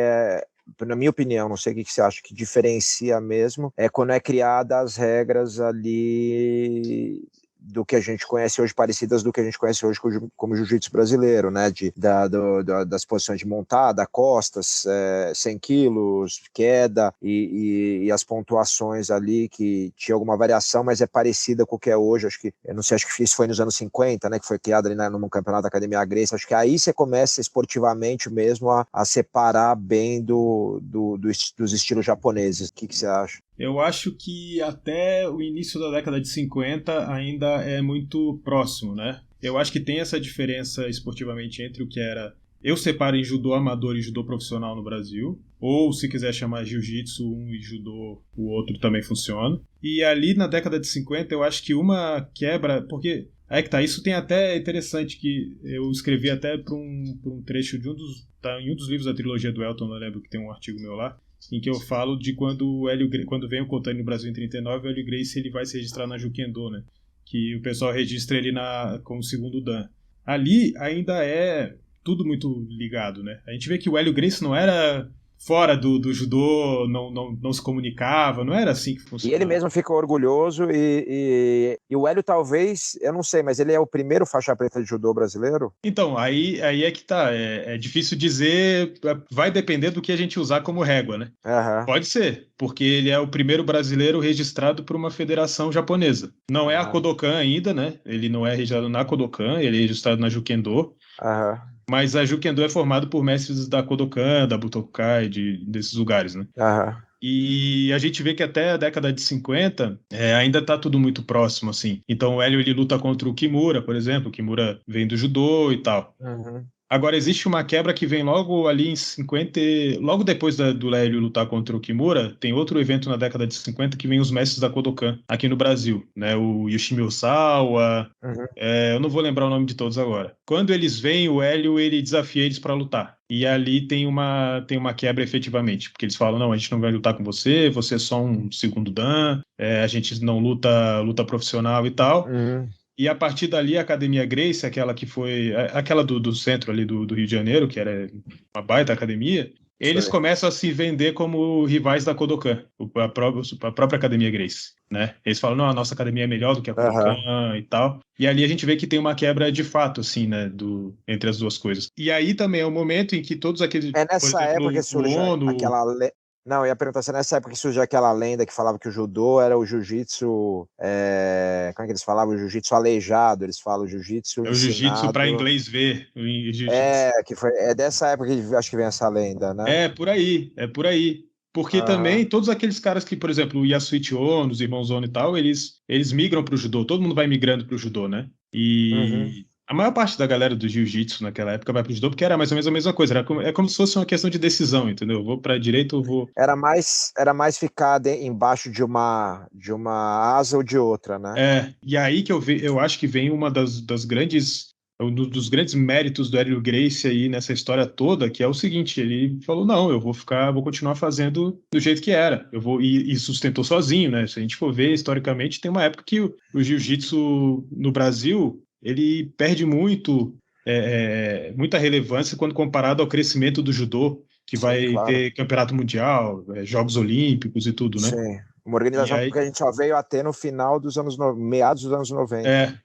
na minha opinião, não sei o que você acha que diferencia mesmo, é quando é criada as regras ali do que a gente conhece hoje, parecidas do que a gente conhece hoje como jiu-jitsu brasileiro, né? Das posições de montada, costas, 100 quilos, queda e as pontuações ali que tinha alguma variação, mas é parecida com o que é hoje. Acho que isso foi nos anos 50, né? Que foi criado ali num campeonato da Academia Gracie. Acho que aí você começa esportivamente mesmo a separar bem dos estilos japoneses. O que você acha? Eu acho que até o início da década de 50 ainda é muito próximo, né? Eu acho que tem essa diferença esportivamente entre o que era Eu separo em judô amador e judô profissional no Brasil. Ou, se quiser chamar jiu-jitsu um e judô o outro também funciona. E ali na década de 50 eu acho que uma quebra... Porque aí que tá, isso tem até interessante que eu escrevi até para um trecho de em um dos livros da trilogia do Elton, eu lembro que tem um artigo meu lá, em que eu falo de quando vem o Kotani no Brasil em 39, o Hélio Gracie ele vai se registrar na Jukendo, né? Que o pessoal registra ele como segundo dan. Ali ainda é tudo muito ligado, né? A gente vê que o Hélio Gracie não era fora do judô, não se comunicava, não era assim que E funcionava. ele mesmo fica orgulhoso e o Hélio talvez, eu não sei, mas ele é o primeiro faixa preta de judô brasileiro? Então, aí é que tá, é difícil dizer, vai depender do que a gente usar como régua, né? Aham. Pode ser, porque ele é o primeiro brasileiro registrado por uma federação japonesa. Não é a Kodokan ainda, né? Ele não é registrado na Kodokan, ele é registrado na Jukendo. Aham. Mas a Jukendo é formado por mestres da Kodokan, da Butokai, desses lugares, né? Aham. E a gente vê que até a década de 50 ainda tá tudo muito próximo, assim. Então o Hélio ele luta contra o Kimura, por exemplo. O Kimura vem do judô e tal. Uhum. Agora, existe uma quebra que vem logo ali em 50. Logo depois do Hélio lutar contra o Kimura, tem outro evento na década de 50 que vem os mestres da Kodokan aqui no Brasil, né? O Yoshimi Osawa. Uhum. Eu não vou lembrar o nome de todos agora. Quando eles vêm, o Hélio ele desafia eles para lutar. E ali tem uma quebra efetivamente, porque eles falam: não, a gente não vai lutar com você, você é só um segundo dan, a gente não luta profissional e tal. Uhum. E a partir dali, a Academia Gracie, aquela que foi aquela do centro ali do Rio de Janeiro, que era uma baita academia, eles começam a se vender como rivais da Kodokan, a própria Academia Gracie, né? Eles falam: não, a nossa academia é melhor do que a Kodokan e tal. E ali a gente vê que tem uma quebra de fato, assim, né, entre as duas coisas. E aí também é o momento em que todos aqueles, É por nessa época que exemplo, o surge Ono. aquela. Não, eu ia perguntar se é nessa época que surgiu aquela lenda que falava que o judô era o jiu-jitsu. Como é que eles falavam? O jiu-jitsu aleijado, eles falam jiu-jitsu É o jiu-jitsu para ensinado. inglês ver, o jiu-jitsu. É dessa época que acho que vem essa lenda, né? É por aí, é por aí. Porque Aham. também todos aqueles caras que, por exemplo, o Yasuichi Ono, os irmãos Ono e tal, eles migram para o judô. Todo mundo vai migrando para o judô, né? Uhum. E a maior parte da galera do jiu-jitsu naquela época vai para o judô porque era mais ou menos a mesma coisa. É como se fosse uma questão de decisão, entendeu? Eu vou para a direita ou vou. Era mais ficar embaixo de uma asa ou de outra, né? E aí que eu acho que vem uma das grandes. Um dos grandes méritos do Hélio Gracie aí nessa história toda, que é o seguinte: ele falou: não, eu vou continuar fazendo do jeito que era. Eu vou e sustentou sozinho, né? Se a gente for ver historicamente, tem uma época que o jiu-jitsu no Brasil ele perde muita relevância quando comparado ao crescimento do judô, que Sim, vai claro. ter campeonato mundial, Jogos Olímpicos e tudo, né? Sim. Uma E organização aí, que a gente só veio a ter no final dos meados dos anos 90.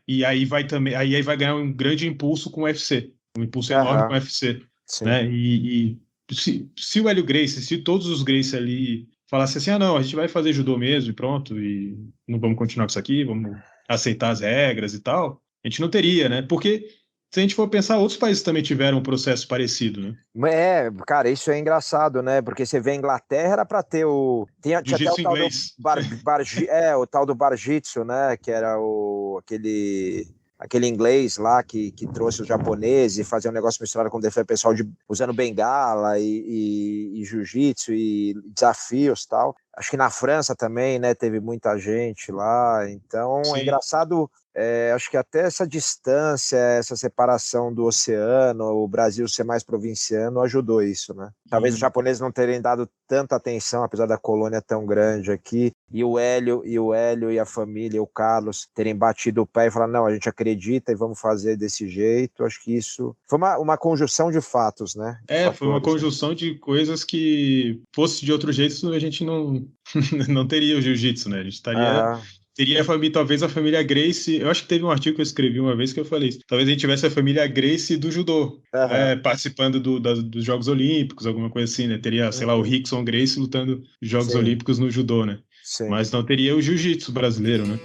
E aí vai também, aí vai ganhar um grande impulso com o UFC, um impulso enorme com o Aham. UFC, Sim. né? E se o Hélio Gracie, se todos os Gracie ali falassem assim: ah, não, a gente vai fazer judô mesmo e pronto, e não vamos continuar com isso aqui, vamos aceitar as regras e tal, a gente não teria, né? Porque se a gente for pensar, outros países também tiveram um processo parecido, né? Cara, isso é engraçado, né? Porque você vê a Inglaterra era para ter tinha até o Jiu-jitsu tal do inglês. o tal do Barjitsu, né? Que era aquele inglês lá que trouxe os japoneses e fazia um negócio misturado com defesa pessoal usando bengala e jiu-jitsu e desafios tal. Acho que na França também, né? Teve muita gente lá. Então é Sim. engraçado. Acho que até essa distância, essa separação do oceano, o Brasil ser mais provinciano, ajudou isso, né? Talvez os japoneses não terem dado tanta atenção, apesar da colônia tão grande aqui, e o Hélio e a família, o Carlos, terem batido o pé e falar: não, a gente acredita e vamos fazer desse jeito. Acho que isso foi uma conjunção de fatos, né? Foi uma Fatores, né? conjunção de coisas que, fosse de outro jeito, a gente não, não teria o jiu-jitsu, né? A gente teria a família, talvez a família Gracie. Eu acho que teve um artigo que eu escrevi uma vez que eu falei isso. Talvez a gente tivesse a família Gracie do judô, né? Participando dos Jogos Olímpicos, alguma coisa assim, né? Teria, sei lá, o Rickson Gracie lutando nos Jogos Sim. Olímpicos no judô, né? Sim. Mas não teria o jiu-jitsu brasileiro, né?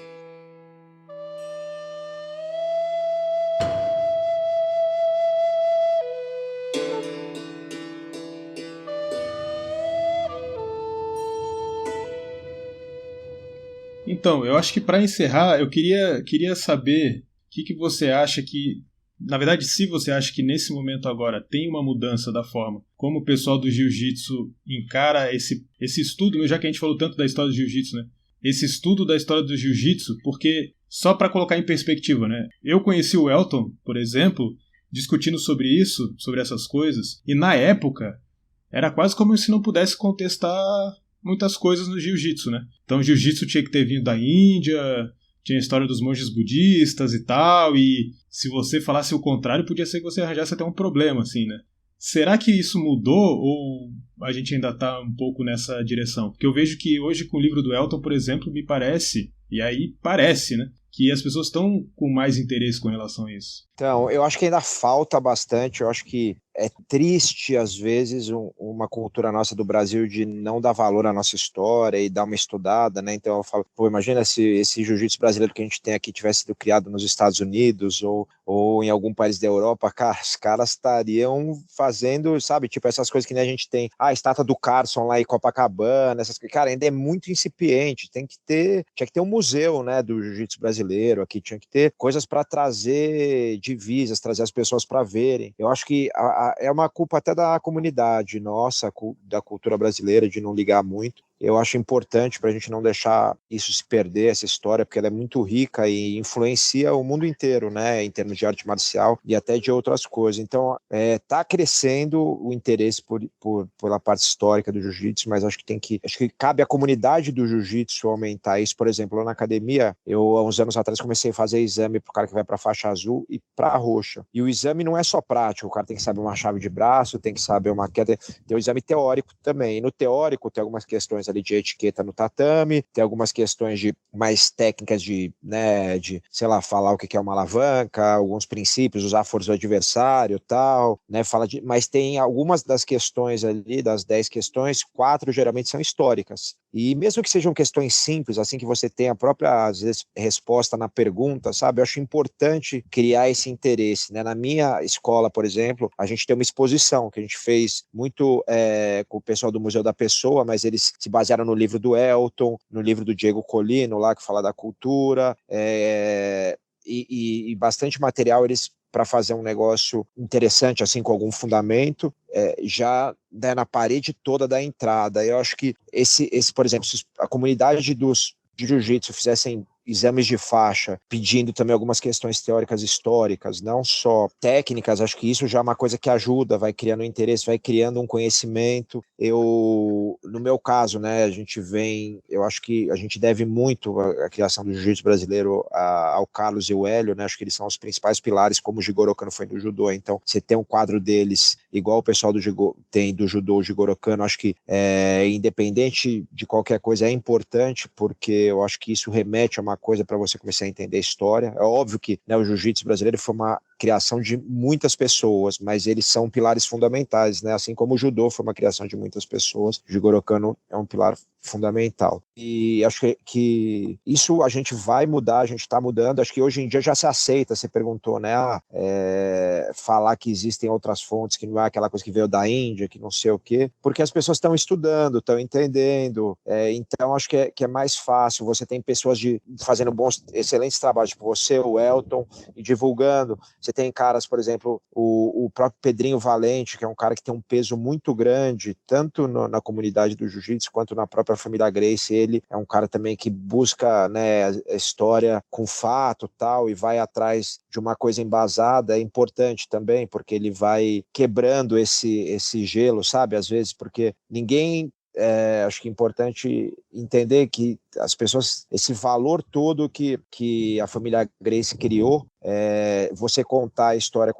Então, eu acho que para encerrar, eu queria saber o que você acha que Na verdade, se você acha que nesse momento agora tem uma mudança da forma como o pessoal do jiu-jitsu encara esse estudo, já que a gente falou tanto da história do jiu-jitsu, né? Esse estudo da história do jiu-jitsu, porque, só para colocar em perspectiva, né? Eu conheci o Elton, por exemplo, discutindo sobre isso, sobre essas coisas, e na época era quase como se não pudesse contestar muitas coisas no jiu-jitsu, né? Então o jiu-jitsu tinha que ter vindo da Índia, tinha a história dos monges budistas e tal, e se você falasse o contrário, podia ser que você arranjasse até um problema, assim, né? Será que isso mudou ou a gente ainda está um pouco nessa direção? Porque eu vejo que hoje com o livro do Elton, por exemplo, me parece, e aí parece, né, que as pessoas estão com mais interesse com relação a isso. Então, eu acho que ainda falta bastante, eu acho que é triste, às vezes, uma cultura nossa do Brasil de não dar valor à nossa história e dar uma estudada, né? Então eu falo, pô, imagina se esse jiu-jitsu brasileiro que a gente tem aqui tivesse sido criado nos Estados Unidos ou em algum país da Europa, cara, os caras estariam fazendo, sabe, tipo essas coisas que nem a gente tem, a estátua do Carson lá em Copacabana, essas coisas, cara, ainda é muito incipiente, tinha que ter um museu, né, do jiu-jitsu brasileiro aqui, tinha que ter coisas para trazer divisas, trazer as pessoas para verem. Eu acho que é uma culpa até da comunidade nossa, da cultura brasileira, de não ligar muito. Eu acho importante para a gente não deixar isso se perder, essa história, porque ela é muito rica e influencia o mundo inteiro, né, em termos de arte marcial e até de outras coisas. Então, tá crescendo o interesse pela parte histórica do jiu-jitsu, mas acho que cabe à comunidade do jiu-jitsu aumentar isso. Por exemplo, lá na academia, eu há uns anos atrás comecei a fazer exame para o cara que vai para a faixa azul e para a roxa. E o exame não é só prático, o cara tem que saber uma chave de braço, tem que saber uma queda, tem o exame teórico também. E no teórico tem algumas questões ali de etiqueta no tatame, tem algumas questões de mais técnicas de, né, de, sei lá, falar o que é uma alavanca, alguns princípios, usar a força do adversário, tal, né, mas tem algumas das questões ali, das 10 questões, 4 geralmente são históricas. E mesmo que sejam questões simples, assim que você tem a própria, às vezes, resposta na pergunta, sabe? Eu acho importante criar esse interesse, né? Na minha escola, por exemplo, a gente tem uma exposição que a gente fez muito com o pessoal do Museu da Pessoa, mas eles se basearam no livro do Elton, no livro do Diego Colino, lá que fala da cultura, e bastante material eles para fazer um negócio interessante, assim, com algum fundamento, já né, na parede toda da entrada. Eu acho que por exemplo, se a comunidade de jiu-jitsu fizessem exames de faixa, pedindo também algumas questões teóricas históricas, não só técnicas, acho que isso já é uma coisa que ajuda, vai criando interesse, vai criando um conhecimento. No meu caso, né, eu acho que a gente deve muito a criação do jiu-jitsu brasileiro ao Carlos e o Hélio, né, acho que eles são os principais pilares, como o Jigoro Kano foi no judô, então você tem um quadro deles, igual o pessoal tem do judô, o Jigoro Kano, acho que independente de qualquer coisa é importante, porque eu acho que isso remete a uma coisa para você começar a entender a história. É óbvio que né, o jiu-jitsu brasileiro foi uma criação de muitas pessoas, mas eles são pilares fundamentais, né? Assim como o judô foi uma criação de muitas pessoas, o Jigoro Kano é um pilar fundamental. E acho que isso a gente vai mudar, a gente está mudando, acho que hoje em dia já se aceita, você perguntou, né? Falar que existem outras fontes, que não é aquela coisa que veio da Índia, que não sei o quê, porque as pessoas estão estudando, estão entendendo, então acho que é mais fácil, você tem pessoas fazendo excelentes trabalhos, tipo você, o Elton, e divulgando. Você tem caras, por exemplo, o próprio Pedrinho Valente, que é um cara que tem um peso muito grande, tanto na comunidade do jiu-jitsu quanto na própria família Gracie. Ele é um cara também que busca né, a história com fato tal, e vai atrás de uma coisa embasada. É importante também, porque ele vai quebrando esse gelo, sabe? Às vezes, porque ninguém... acho que é importante entender que as pessoas, esse valor todo que a família Gracie criou, você contar a história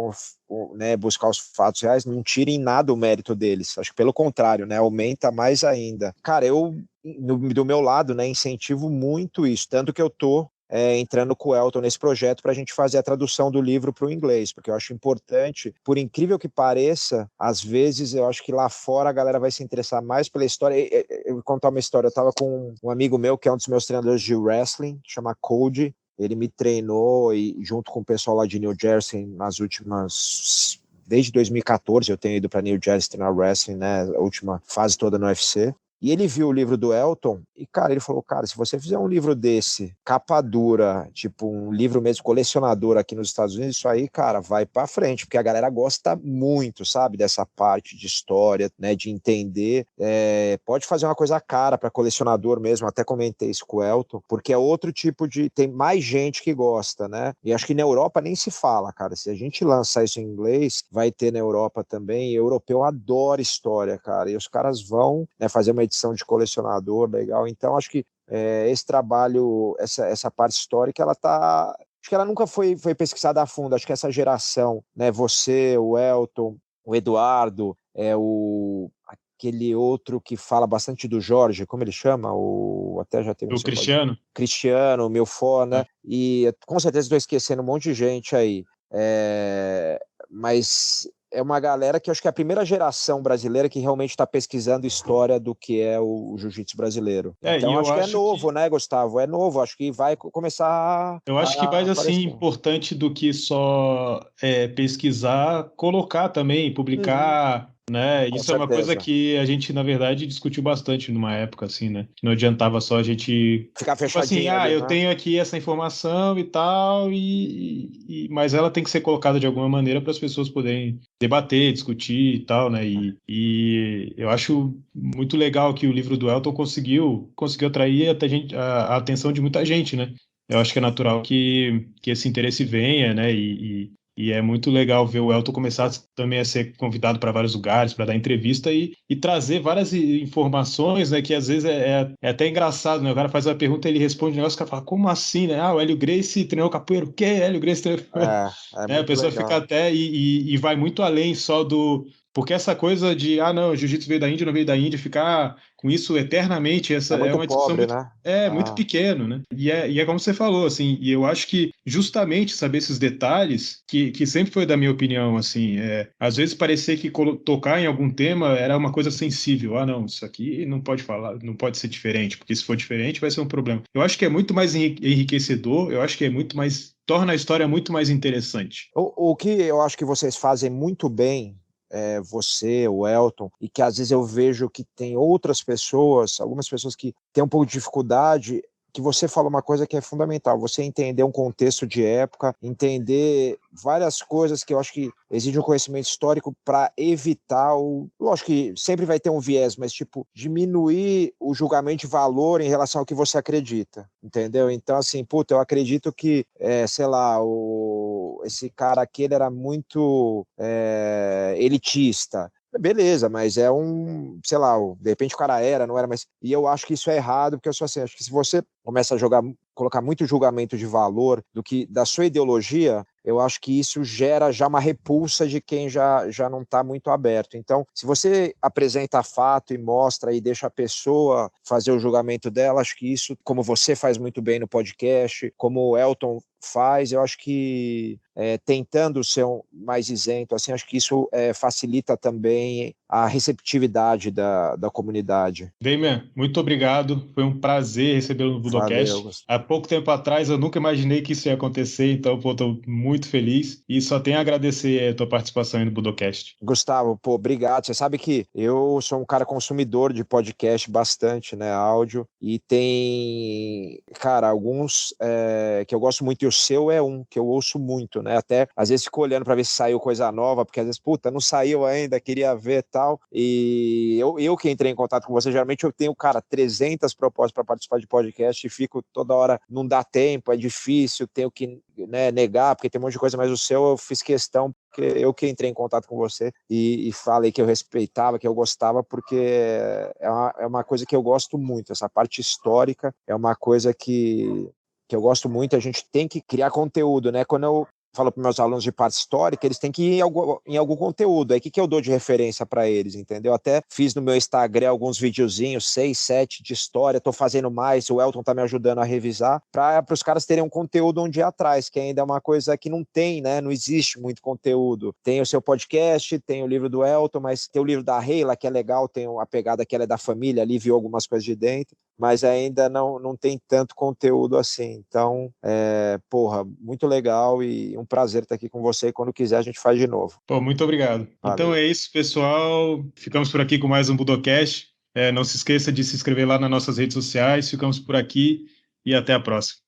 né, buscar os fatos reais, não tira em nada o mérito deles. Acho que pelo contrário, né, aumenta mais ainda. Cara, eu, do meu lado, né, incentivo muito isso, tanto que eu tô entrando com o Elton nesse projeto para a gente fazer a tradução do livro para o inglês, porque eu acho importante, por incrível que pareça, às vezes eu acho que lá fora a galera vai se interessar mais pela história. Eu vou contar uma história, eu estava com um amigo meu, que é um dos meus treinadores de wrestling, chama Cody, ele me treinou e junto com o pessoal lá de New Jersey nas últimas... Desde 2014 eu tenho ido para New Jersey treinar wrestling, né, a última fase toda no UFC. E ele viu o livro do Elton e, cara, ele falou, cara, se você fizer um livro desse, capa dura, tipo um livro mesmo colecionador aqui nos Estados Unidos, isso aí, cara, vai pra frente, porque a galera gosta muito, sabe, dessa parte de história, né, de entender. Pode fazer uma coisa cara para colecionador mesmo, até comentei isso com o Elton, porque é outro tipo de... tem mais gente que gosta, né? E acho que na Europa nem se fala, cara. Se a gente lançar isso em inglês, vai ter na Europa também. E europeu adora história, cara. E os caras vão, né, fazer uma edição de colecionador legal. Então, acho que esse trabalho, essa parte histórica, ela tá... acho que ela nunca foi pesquisada a fundo. Acho que essa geração, né, você, o Elton, o Eduardo, aquele outro que fala bastante do Jorge, como ele chama? Até já tem O Cristiano? Cristiano, Milfó, né? E com certeza estou esquecendo um monte de gente aí. Mas é uma galera que eu acho que é a primeira geração brasileira que realmente está pesquisando história do que é o jiu-jitsu brasileiro. E Então eu acho que é acho novo, né, Gustavo? É novo, acho que vai começar eu acho que mais assim, aparecer. importante do que só pesquisar, colocar também, Uhum. publicar, né? Com Isso é uma coisa certeza. que a gente, na verdade, discutiu bastante numa época, assim, né? Que não adiantava só a gente, Ficar tipo assim, fechadinho ali, eu né? tenho aqui essa informação e tal, mas ela tem que ser colocada de alguma maneira para as pessoas poderem debater, discutir e tal, né? E eu acho muito legal que o livro do Elton conseguiu atrair até a atenção de muita gente, né? Eu acho que é natural que esse interesse venha, né? E é muito legal ver o Elton começar também a ser convidado para vários lugares, para dar entrevista e trazer várias informações, né? Que às vezes é até engraçado, né? O cara faz uma pergunta, ele responde um negócio, o cara fala, como assim, né? Ah, o Hélio Gracie treinou capoeira, o quê? Hélio Gracie treinou... É né? A muito pessoa fica legal. até e vai muito além só do... Porque essa coisa de, não, o jiu-jitsu veio da Índia, não veio da Índia, ficar com isso eternamente, essa É é muito uma discussão pobre, muito né? muito pequeno, né? E é como você falou, assim, e eu acho que justamente saber esses detalhes, que sempre foi da minha opinião, assim, às vezes parecia que tocar em algum tema era uma coisa sensível. Ah, não, isso aqui não pode falar, não pode ser diferente, porque se for diferente vai ser um problema. Eu acho que é muito mais enriquecedor, eu acho que é muito mais, torna a história muito mais interessante. O que eu acho que vocês fazem muito bem, você, o Elton, e que às vezes eu vejo que tem outras pessoas, algumas pessoas que têm um pouco de dificuldade, que você fala uma coisa que é fundamental, você entender um contexto de época, entender várias coisas que eu acho que exige um conhecimento histórico para evitar lógico que sempre vai ter um viés, mas tipo, diminuir o julgamento de valor em relação ao que você acredita, entendeu? Então, assim, puta, eu acredito que, sei lá, esse cara aqui ele era muito elitista. Beleza, mas sei lá, de repente o cara não era, mas. E eu acho que isso é errado, porque eu sou assim, acho que se você começa a colocar muito julgamento de valor da sua ideologia, eu acho que isso gera já uma repulsa de quem já não está muito aberto. Então, se você apresenta fato e mostra e deixa a pessoa fazer o julgamento dela, acho que isso, como você faz muito bem no podcast, como o Elton faz, eu acho que tentando ser mais isento, assim, acho que isso facilita também a receptividade da comunidade. Damian, muito obrigado. Foi um prazer recebê-lo no Valeu, Budocast. Gustavo. Há pouco tempo atrás eu nunca imaginei que isso ia acontecer, então, pô, estou muito feliz e só tenho a agradecer a tua participação aí no Budocast. Gustavo, pô, obrigado. Você sabe que eu sou um cara consumidor de podcast bastante, né, áudio, e tem, cara, alguns que eu gosto muito, e o seu é um que eu ouço muito, né, até às vezes fico olhando para ver se saiu coisa nova, porque às vezes, puta, não saiu ainda, queria ver tal, e eu que entrei em contato com você, geralmente eu tenho, cara, 300 propostas para participar de podcast e fico toda hora, não dá tempo, é difícil, tenho que, né, negar, porque tem um monte de coisa, mas o seu eu fiz questão, porque eu que entrei em contato com você e falei que eu respeitava, que eu gostava, porque é uma coisa que eu gosto muito, essa parte histórica é uma coisa que eu gosto muito, a gente tem que criar conteúdo, né? Quando eu falo para meus alunos de parte histórica, eles têm que ir em algum conteúdo. Aí o que eu dou de referência para eles, entendeu? Até fiz no meu Instagram alguns videozinhos, 6, 7 de história, estou fazendo mais, o Elton está me ajudando a revisar, para os caras terem um conteúdo um dia atrás, que ainda é uma coisa que não tem, né? Não existe muito conteúdo. Tem o seu podcast, tem o livro do Elton, mas tem o livro da Reila, que é legal, tem a pegada que ela é da família, ali viu algumas coisas de dentro, mas ainda não tem tanto conteúdo assim. Então, porra, muito legal e um prazer estar aqui com você. E quando quiser, a gente faz de novo. Pô, muito obrigado. Então Valeu. é isso, pessoal. Ficamos por aqui com mais um Budocast. Não se esqueça de se inscrever lá nas nossas redes sociais. Ficamos por aqui e até a próxima.